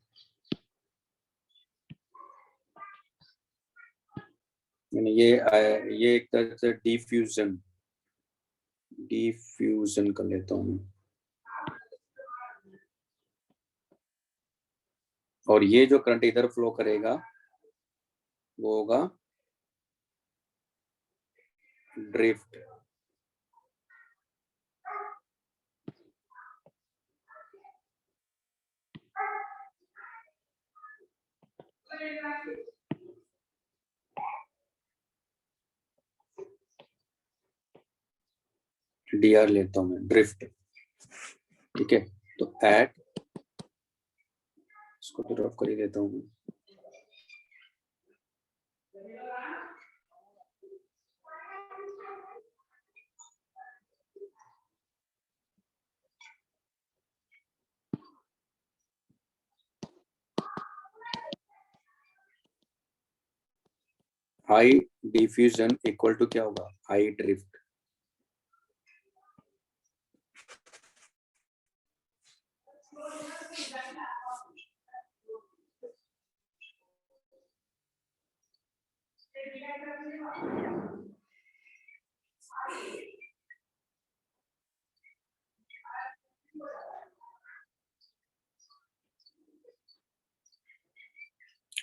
यानी ये एक तरह से डिफ्यूजन कर लेता हूँ और ये जो करंट इधर फ्लो करेगा वो होगा ड्रिफ्ट। DR लेता हूँ मैं, ड्रिफ्ट। ठीक है, तो एट इसको तो ड्रॉप कर ही देता हूँ मैं। आई डिफ्यूजन इक्वल टू क्या होगा, आई ड्रिफ्ट।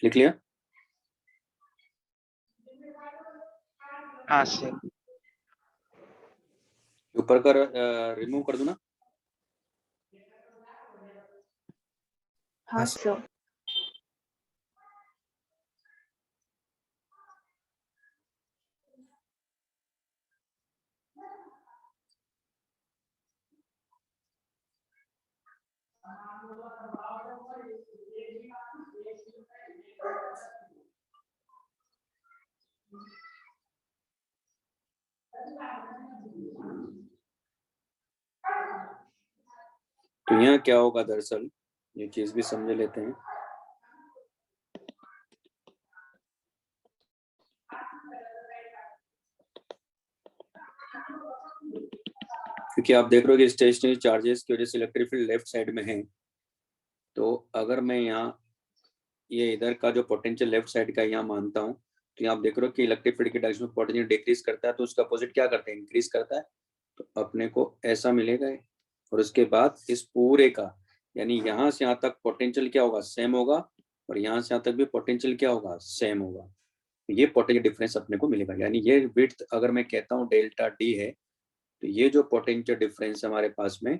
लिख लिया? हाँ सर। ऊपर का रिमूव कर दूं ना? हाँ सर। तो यहाँ क्या होगा दरअसल, ये चीज भी समझ लेते हैं। क्योंकि आप देख रहे हो कि स्टेशनरी चार्जेस की वजह से इलेक्ट्रिक फील्ड लेफ्ट साइड में है, तो अगर मैं यहाँ ये इधर का जो पोटेंशियल लेफ्ट साइड का यहाँ मानता हूँ, तो यहाँ आप देख रहे हो कि इलेक्ट्रिक फील्ड की डायरेक्शन में पोटेंशियल डिक्रीज करता है, तो उसका अपोजिट क्या करता है, इंक्रीज करता है। तो अपने को ऐसा मिलेगा और उसके बाद इस पूरे का यानी यहाँ से यहाँ तक पोटेंशियल क्या होगा, सेम होगा, और यहाँ से यहाँ तक भी पोटेंशियल क्या होगा, सेम होगा। ये पोटेंशियल डिफरेंस अपने को मिलेगा, यानी ये विड्थ अगर मैं कहता हूँ डेल्टा डी है, तो ये जो पोटेंशियल डिफरेंस हमारे पास में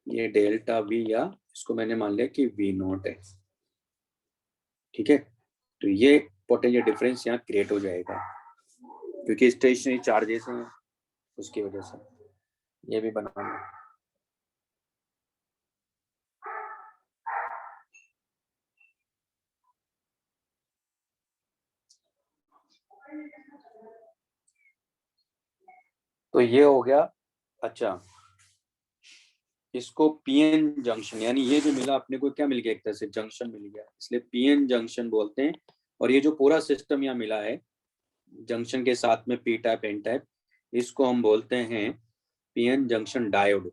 ये डेल्टा वी, या इसको मैंने मान लिया कि वी नॉट है। ठीक है, तो ये पोटेंशियल डिफरेंस यहाँ क्रिएट हो जाएगा क्योंकि स्टेशनरी चार्जेस हैं उसकी वजह से। ये भी बनाऊंगा। तो ये हो गया। अच्छा, इसको पीएन जंक्शन, यानी ये जो मिला अपने को क्या मिल गया, एक तरह से जंक्शन मिल गया, इसलिए पीएन जंक्शन बोलते हैं। और ये जो पूरा सिस्टम यहाँ मिला है जंक्शन के साथ में पी टाइप एन टाइप, इसको हम बोलते हैं पीएन जंक्शन डायोड।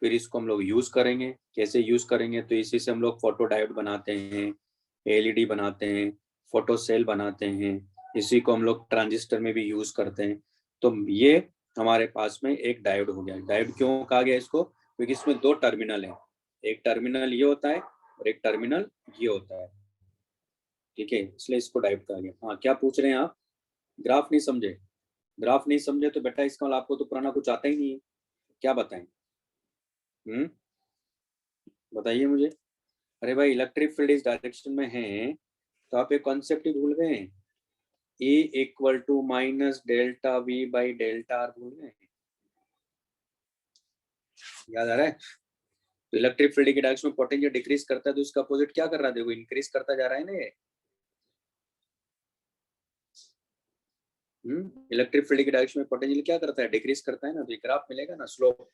फिर इसको हम लोग यूज करेंगे, कैसे यूज करेंगे, तो इसी से हम लोग फोटो डायोड बनाते हैं, एलईडी बनाते हैं, फोटो सेल बनाते हैं, इसी को हम लोग ट्रांजिस्टर में भी यूज करते हैं। तो ये हमारे पास में एक डायोड हो गया। डायोड क्यों कहा गया इसको, क्योंकि इसमें दो टर्मिनल है, एक टर्मिनल ये होता है और एक टर्मिनल ये होता है। ठीक है, इसलिए इसको डायोड कहा गया। हाँ, क्या पूछ रहे हैं आप? ग्राफ नहीं समझे? ग्राफ नहीं समझे तो बेटा इसका मतलब आपको तो पुराना कुछ आता ही नहीं है, क्या बताएं? बताइए मुझे। अरे भाई, इलेक्ट्रिक फील्ड इस डायरेक्शन में है तो आप एक कॉन्सेप्ट ही भूल गए, E equal to minus delta V by delta R, भूल गए? याद आ रहा है? तो इलेक्ट्रिक फील्ड की डायरेक्शन में पोटेंशियल डिक्रीज करता है तो उसका अपोजिट क्या कर रहा है, देखो इंक्रीज करता जा रहा है ना ये। इलेक्ट्रिक फील्ड की डायरेक्शन में पोटेंशियल क्या करता है, डिक्रीज करता है ना, तो ग्राफ मिलेगा ना, स्लोप।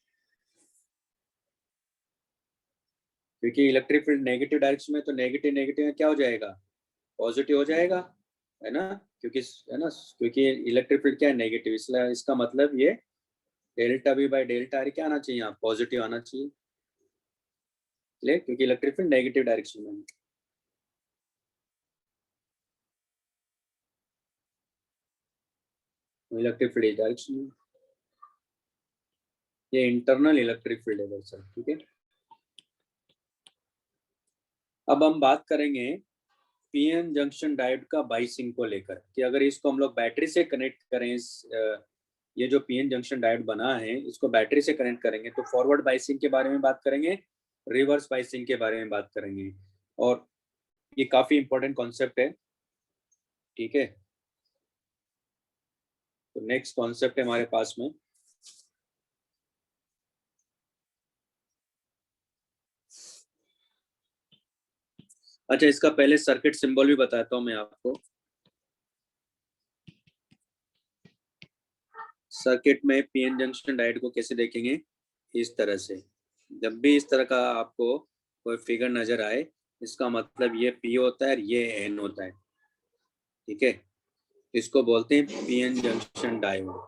क्योंकि इलेक्ट्रिक फील्ड नेगेटिव डायरेक्शन में, तो नेगेटिव नेगेटिव में क्या हो जाएगा, पॉजिटिव हो जाएगा, है ना, क्योंकि है ना, क्योंकि इलेक्ट्रिक फील्ड क्या है, नेगेटिव, इसलिए इसका मतलब ये delta V by delta R क्या आना चाहिए, यहाँ पॉजिटिव आना चाहिए, क्योंकि इलेक्ट्रिक फील्ड नेगेटिव डायरेक्शन में। इलेक्ट्रिक फील्ड डायरेक्शन में, ये इंटरनल इलेक्ट्रिक फील्ड है दरअसल, ठीक है। अब हम बात करेंगे पीएन जंक्शन डायोड का बाइसिंग को लेकर, कि अगर इसको हम लोग बैटरी से कनेक्ट करें, ये जो पीएन जंक्शन डायोड बना है इसको बैटरी से कनेक्ट करेंगे, तो फॉरवर्ड बाइसिंग के बारे में बात करेंगे, रिवर्स बाइसिंग के बारे में बात करेंगे, और ये काफी इंपॉर्टेंट कॉन्सेप्ट है, ठीक है। तो नेक्स्ट कॉन्सेप्ट है हमारे पास में अच्छा, इसका पहले सर्किट सिंबल भी बताता हूं मैं आपको। सर्किट में पीएन जंक्शन डायोड को कैसे देखेंगे, इस तरह से, जब भी इस तरह का आपको कोई फिगर नजर आए, इसका मतलब ये पी होता है और ये एन होता है, ठीक है। इसको बोलते हैं PN junction diode.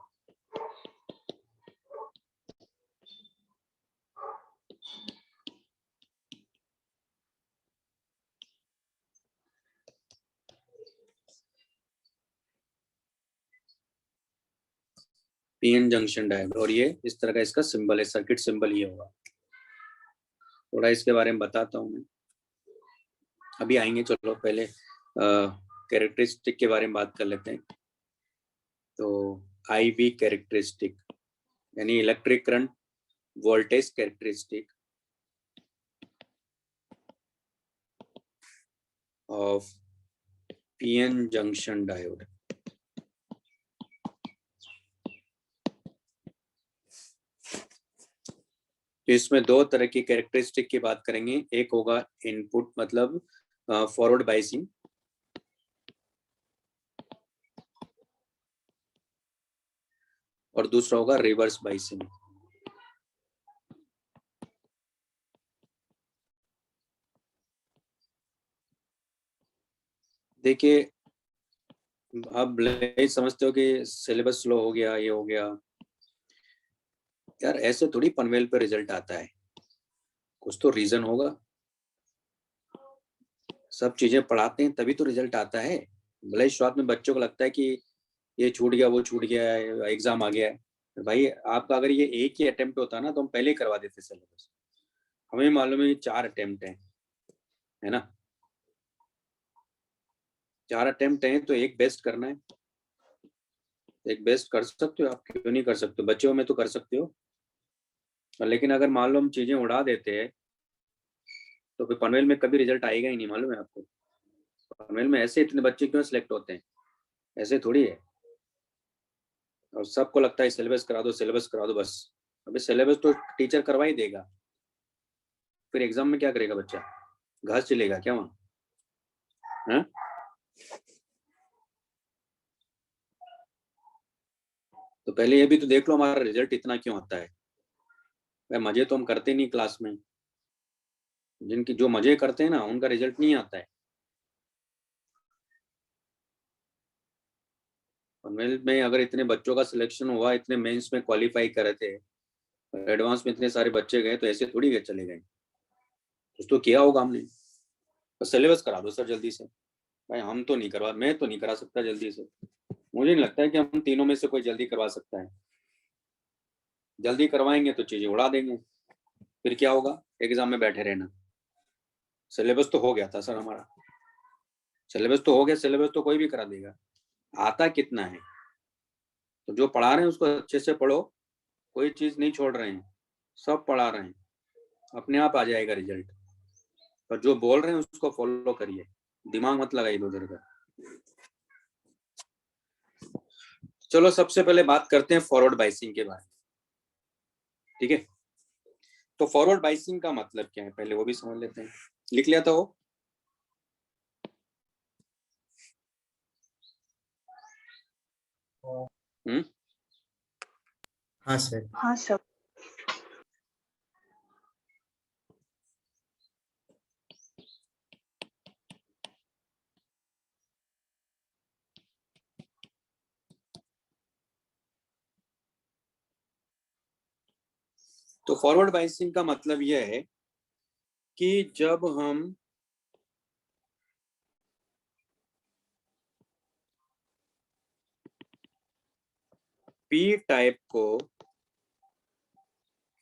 PN junction diode, और ये इस तरह का इसका सिंबल है, सर्किट सिंबल ये होगा। थोड़ा इसके बारे में बताता हूँ मैं, अभी आएंगे, चलो पहले कैरेक्टरिस्टिक के बारे में बात कर लेते हैं। तो IV कैरेक्टरिस्टिक यानी electric current voltage characteristic of PN junction diode. तो इसमें दो तरह की कैरेक्टरिस्टिक की बात करेंगे, एक होगा इनपुट मतलब फॉरवर्ड बाइसिंग, और दूसरा होगा रिवर्स बाइसिंग। देखिए, आप समझते हो कि सिलेबस स्लो हो गया, ये हो गया, यार ऐसे थोड़ी पनवेल पे रिजल्ट आता है, कुछ तो रीजन होगा। सब चीजें पढ़ाते हैं तभी तो रिजल्ट आता है। भले ही शुरुआत में बच्चों को लगता है कि ये छूट गया, वो छूट गया, एग्जाम आ गया है, तो भाई आपका अगर ये एक ही अटेम्प्ट होता ना तो हम पहले ही करवा देते सिलेबस। हमें मालूम है 4 अटेम्प्ट है ना, 4 अटेम्प्ट हैं, तो एक बेस्ट करना है। एक बेस्ट कर सकते हो आप, क्यों नहीं कर सकते, बच्चों में तो कर सकते हो। लेकिन अगर मान लो हम चीजें उड़ा देते हैं तो फिर पनवेल में कभी रिजल्ट आएगा ही नहीं, मालूम है आपको। पनवेल में ऐसे इतने बच्चे क्यों सिलेक्ट होते हैं, ऐसे थोड़ी है। और सबको लगता है सिलेबस करा दो, सिलेबस करा दो बस। अबे सिलेबस तो टीचर करवा ही देगा, फिर एग्जाम में क्या करेगा बच्चा, घास चलेगा क्या वहाँ। तो पहले ये भी तो देख लो हमारा रिजल्ट इतना क्यों आता है। भाई मजे तो हम करते नहीं क्लास में, जिनकी जो मजे करते हैं ना उनका रिजल्ट नहीं आता है। पनवेल में अगर इतने बच्चों का सिलेक्शन हुआ, इतने मेंस में क्वालिफाई करे थे, एडवांस में इतने सारे बच्चे गए, तो ऐसे थोड़ी गए चले गए, कुछ तो किया होगा हमने। तो सिलेबस करा दो सर जल्दी से। भाई हम तो नहीं करवा, मैं तो नहीं करा सकता जल्दी से, मुझे नहीं लगता है कि हम तीनों में से कोई जल्दी करवा सकता है। जल्दी करवाएंगे तो चीजें उड़ा देंगे, फिर क्या होगा, एग्जाम में बैठे रहना। सिलेबस तो हो गया था सर हमारा, सिलेबस तो हो गया, सिलेबस तो कोई भी करा देगा। आता कितना है, तो जो पढ़ा रहे हैं उसको अच्छे से पढ़ो, कोई चीज नहीं छोड़ रहे हैं, सब पढ़ा रहे हैं, अपने आप आ जाएगा रिजल्ट। और जो बोल रहे हैं उसको फॉलो करिए, दिमाग मत लगाइए उधर का। चलो सबसे पहले बात करते हैं फॉरवर्ड बाइसिंग के बारे में, ठीक है। तो फॉरवर्ड बाइसिंग का मतलब क्या है, पहले वो भी समझ लेते हैं। लिख लिया था वो, हाँ सर। हाँ सर। तो फॉरवर्ड बायसिंग का मतलब यह है कि जब हम पी टाइप को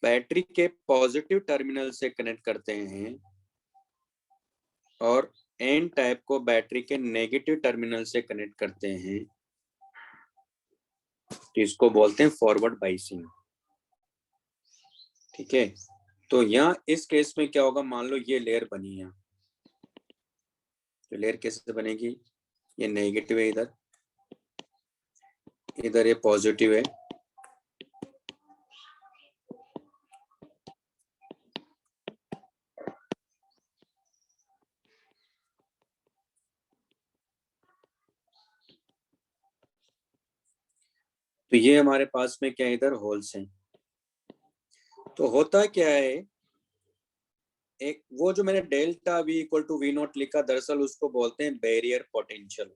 बैटरी के पॉजिटिव टर्मिनल से कनेक्ट करते हैं और एन टाइप को बैटरी के नेगेटिव टर्मिनल से कनेक्ट करते हैं, तो इसको बोलते हैं फॉरवर्ड बायसिंग। ठीक है, तो यहाँ इस केस में क्या होगा, मान लो ये लेयर बनी है, तो लेयर कैसे बनेगी, ये नेगेटिव है, इधर इधर ये पॉजिटिव है, तो ये हमारे पास में क्या है, इधर होल्स हैं। तो होता क्या है, एक वो जो मैंने delta V equal to V naught लिखा, दरअसल उसको बोलते हैं बैरियर पोटेंशियल।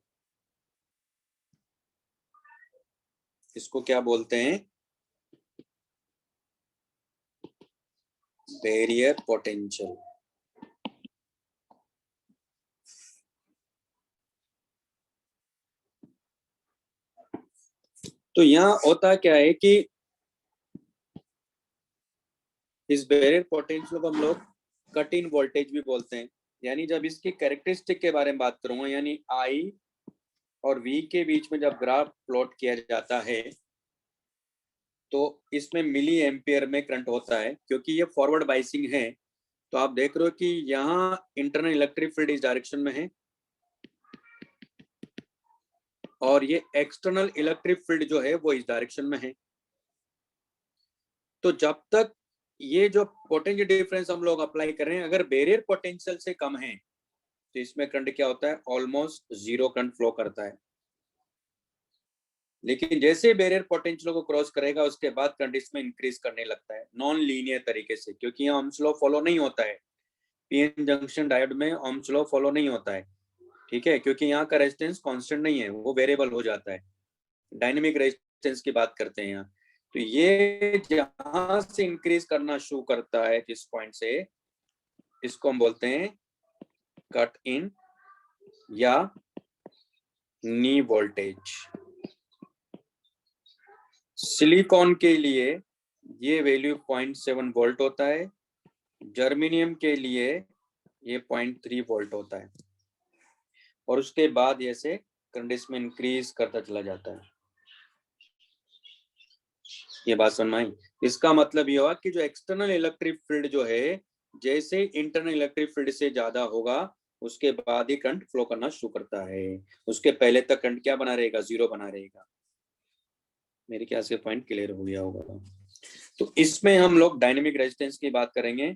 इसको क्या बोलते हैं, बैरियर पोटेंशियल। तो यहाँ होता क्या है कि इस बैरियर पोटेंशियल को हम लोग कट इन वोल्टेज भी बोलते हैं। यानी जब इसकी कैरेक्टरिस्टिक के बारे में बात करूंगा, यानी आई और वी के बीच में जब ग्राफ प्लॉट किया जाता है तो इसमें मिली एम्पियर में करंट होता है। क्योंकि ये फॉरवर्ड बाइसिंग है, तो आप देख रहे हो कि यहाँ इंटरनल इलेक्ट्रिक फील्ड इस डायरेक्शन में है और ये एक्सटर्नल इलेक्ट्रिक फील्ड जो है वो इस डायरेक्शन में है। तो जब तक ये जो पोटेंशियल डिफरेंस हम लोग अप्लाई कर रहे हैं, अगर बैरियर पोटेंशियल से कम है तो इसमें करंट क्या होता है, ऑलमोस्ट जीरो करंट फ्लो करता है। लेकिन जैसे बैरियर पोटेंशियल को क्रॉस करेगा उसके बाद करंट इसमें इंक्रीज करने लगता है नॉन लीनियर तरीके से, क्योंकि यहाँ ओम्स लॉ फॉलो नहीं होता है। पीएन जंक्शन डायोड में ओम्स लॉ फॉलो नहीं होता है। ठीक है, क्योंकि यहाँ का रेजिस्टेंस कांस्टेंट नहीं है, वो वेरिएबल हो जाता है। डायनेमिक रेजिस्टेंस की बात करते हैं यहाँ। तो ये जहां से इंक्रीज करना शुरू करता है जिस पॉइंट से, इसको हम बोलते हैं कट इन या नी वोल्टेज। सिलिकॉन के लिए ये वैल्यू 0.7 वोल्ट होता है, जर्मेनियम के लिए ये 0.3 वोल्ट होता है और उसके बाद ये से करंट इसमें इंक्रीज करता चला जाता है। ये बात समझ में आई। इसका मतलब ये हुआ कि जो एक्सटर्नल इलेक्ट्रिक फील्ड जो है, जैसे इंटरनल इलेक्ट्रिक फील्ड से ज्यादा होगा उसके बाद ही करंट फ्लो करना शुरू करता है। उसके पहले तक करंट क्या बना रहेगा, जीरो बना रहेगा। मेरे ख्याल से पॉइंट क्लियर हो गया होगा। तो इसमें हम लोग डायनेमिक रेजिस्टेंस की बात करेंगे,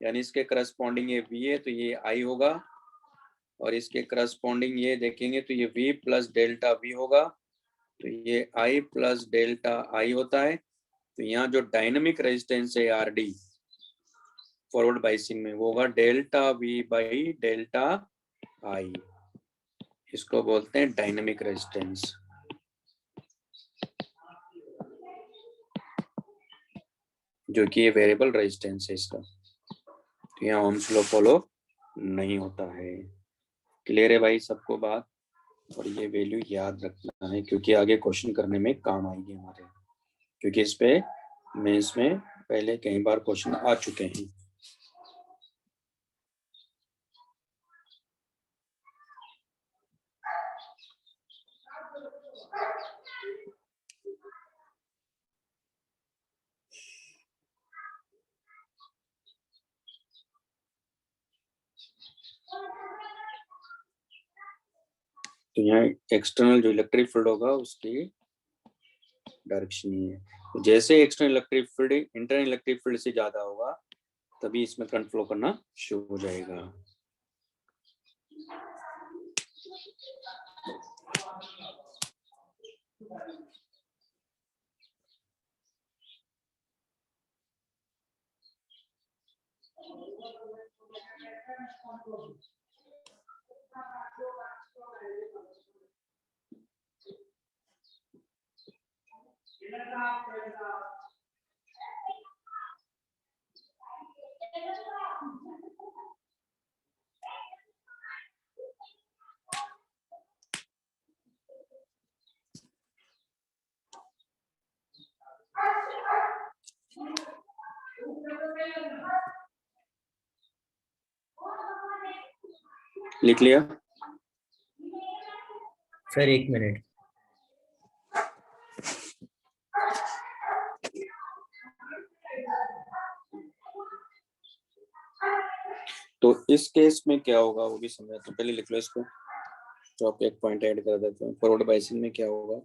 यानी इसके करस्पॉन्डिंग ये V है तो ये I होगा, और इसके करस्पॉन्डिंग ये देखेंगे तो ये V प्लस डेल्टा V होगा, तो ये I प्लस डेल्टा I होता है। तो यहाँ जो डायनेमिक रेजिस्टेंस है RD फॉरवर्ड बाइसिंग में, वो होगा delta V by delta I। इसको बोलते हैं डायनेमिक रेजिस्टेंस, जो कि ये वेरिएबल रेजिस्टेंस है इसका। तो यहाँ ओम्स लॉ फॉलो नहीं होता है। क्लियर है भाई सबको बात? और ये वैल्यू याद रखना है क्योंकि आगे क्वेश्चन करने में काम आएगी हमारे, क्योंकि इस पे मेंस में पहले कई बार क्वेश्चन आ चुके हैं। तो यहाँ एक्सटर्नल जो इलेक्ट्रिक फील्ड होगा उसकी डायरेक्शन ही है। तो जैसे external electric field internal electric field से ज्यादा होगा तभी इसमें करंट फ्लो करना शुरू हो जाएगा। लिख लिया? Sir 1 minute. तो इस केस में क्या होगा वो भी समझा, तो पहले लिख लो इसको, तो आप एक पॉइंट ऐड कर देते हैं। फॉरवर्ड बायसिंग में क्या होगा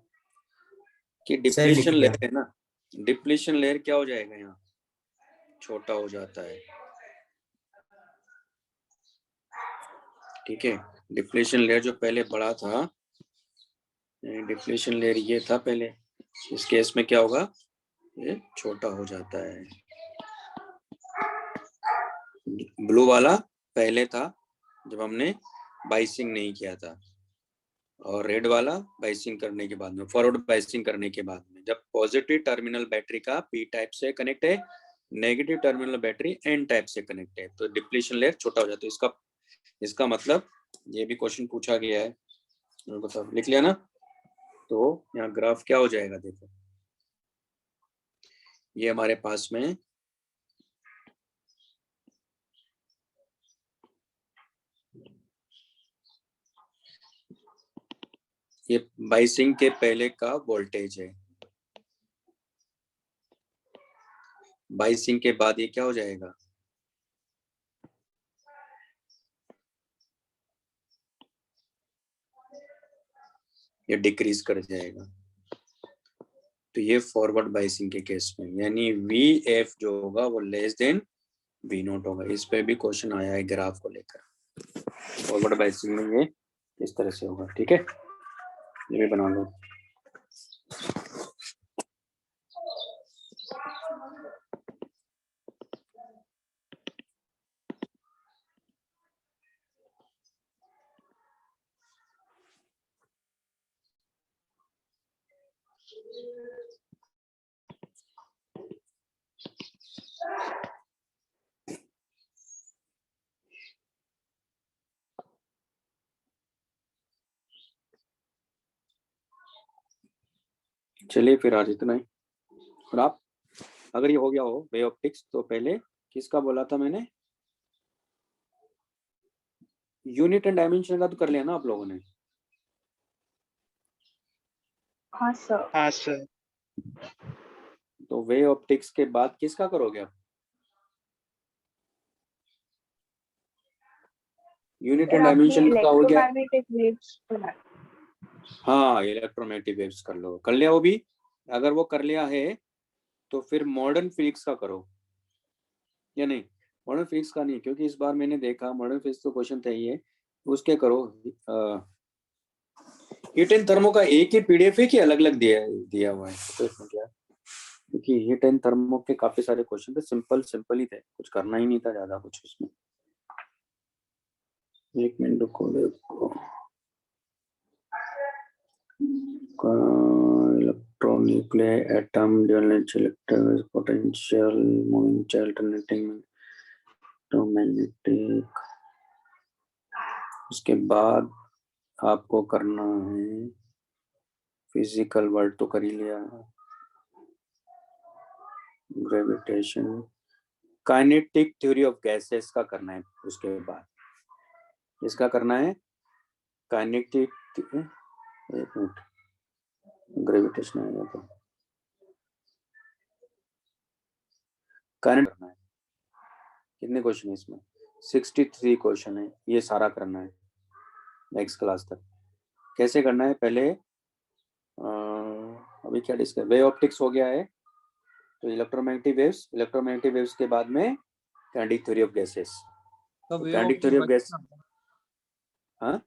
कि सर लिख डिप्लीशन लिया। लेयर है ना, डिप्लीशन लेयर क्या हो जाएगा, यहाँ छोटा हो जाता है। ठीक है, डिप्लीशन लेयर जो पहले बड़ा था, डिप्लीशन लेयर ये था पहले, इस केस में क्या होगा, ये छोटा हो जाता है। ब्लू वाला पहले था जब हमने बाइसिंग नहीं किया था, और रेड वाला बाइसिंग करने के बाद में, फॉरवर्ड बाइसिंग करने के बाद में, जब पॉजिटिव टर्मिनल बैटरी का पी टाइप से कनेक्ट है, negative terminal battery N type से कनेक्ट है, तो डिप्लीशन लेयर छोटा हो जाता है। इसका मतलब ये भी क्वेश्चन पूछा गया है, बताओ, लिख लिया ना? तो यहाँ ग्राफ क्या हो जाएगा, देखो ये हमारे पास में ये बाइसिंग के पहले का वोल्टेज है, बाइसिंग के बाद ये क्या हो जाएगा, ये डिक्रीज कर जाएगा। तो ये फॉरवर्ड बाइसिंग के केस में, यानी वी एफ जो होगा वो लेस देन वी नोट होगा। इस पे भी क्वेश्चन आया है ग्राफ को लेकर, फॉरवर्ड बाइसिंग में ये इस तरह से होगा। ठीक है, ये भी बना लो। चलिए फिर आज इतना ही। और आप अगर ये हो गया हो वे ऑप्टिक्स, तो पहले किसका बोला था मैंने, यूनिट एंड डायमेंशन का तो कर लिया ना आप लोगों ने? हाँ सर। हाँ सर। तो वे ऑप्टिक्स के बाद किसका करोगे आप? यूनिट एंड डायमेंशन का हो गया। इलेक्ट्रोमैग्नेटिक वेव्स बना। हाँ, इलेक्ट्रोमैग्नेटिक वेव्स कर लो, कर लिया वो भी। अगर वो कर लिया है तो फिर मॉडर्न फिजिक्स का करो या नहीं? मॉडर्न फिजिक्स का नहीं, क्योंकि इस बार मैंने देखा मॉडर्न फिजिक्स तो क्वेश्चन था ही है, उसके करो। हीट एंड थर्मो का एक ही पीडीएफ है कि अलग अलग दिया हुआ है? तो इसमें क्या, क्योंकि हीट एंड थर्मो के काफी सारे क्वेश्चन थे, सिंपल ही थे, कुछ करना ही नहीं था ज्यादा कुछ उसमें। एक मिनट रुको, देखो electronuclear atom dual electric potential moving charge alternating electromagnetic. उसके बाद आपको करना है फिजिकल वर्ड, तो कर ही लिया, gravitation, kinetic theory of gases का करना है। उसके बाद इसका करना है काइनेटिक, एक मिनट, ग्रेविटेशन आएगा तो करंट करना है। कितने क्वेश्चन है इसमें? 63 क्वेश्चन है, ये सारा करना है नेक्स्ट क्लास तक। कैसे करना है, पहले अभी क्या डिस्कस, वे ऑप्टिक्स हो गया है, तो इलेक्ट्रोमैग्नेटिक वेव्स के बाद में काइनेटिक थ्योरी ऑफ गैसेस। तो काइनेटिक थ्योरी ऑफ गैस, हाँ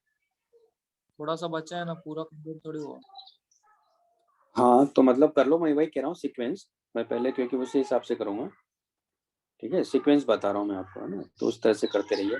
थोड़ा सा बचा है ना, पूरा कंप्लीट थोड़ी हुआ। हाँ, तो मतलब कर लो, मैं वही कह रहा हूँ सीक्वेंस, मैं पहले क्योंकि उसी हिसाब से करूंगा। ठीक है, सीक्वेंस बता रहा हूँ मैं आपको, है ना, तो उस तरह से करते रहिए।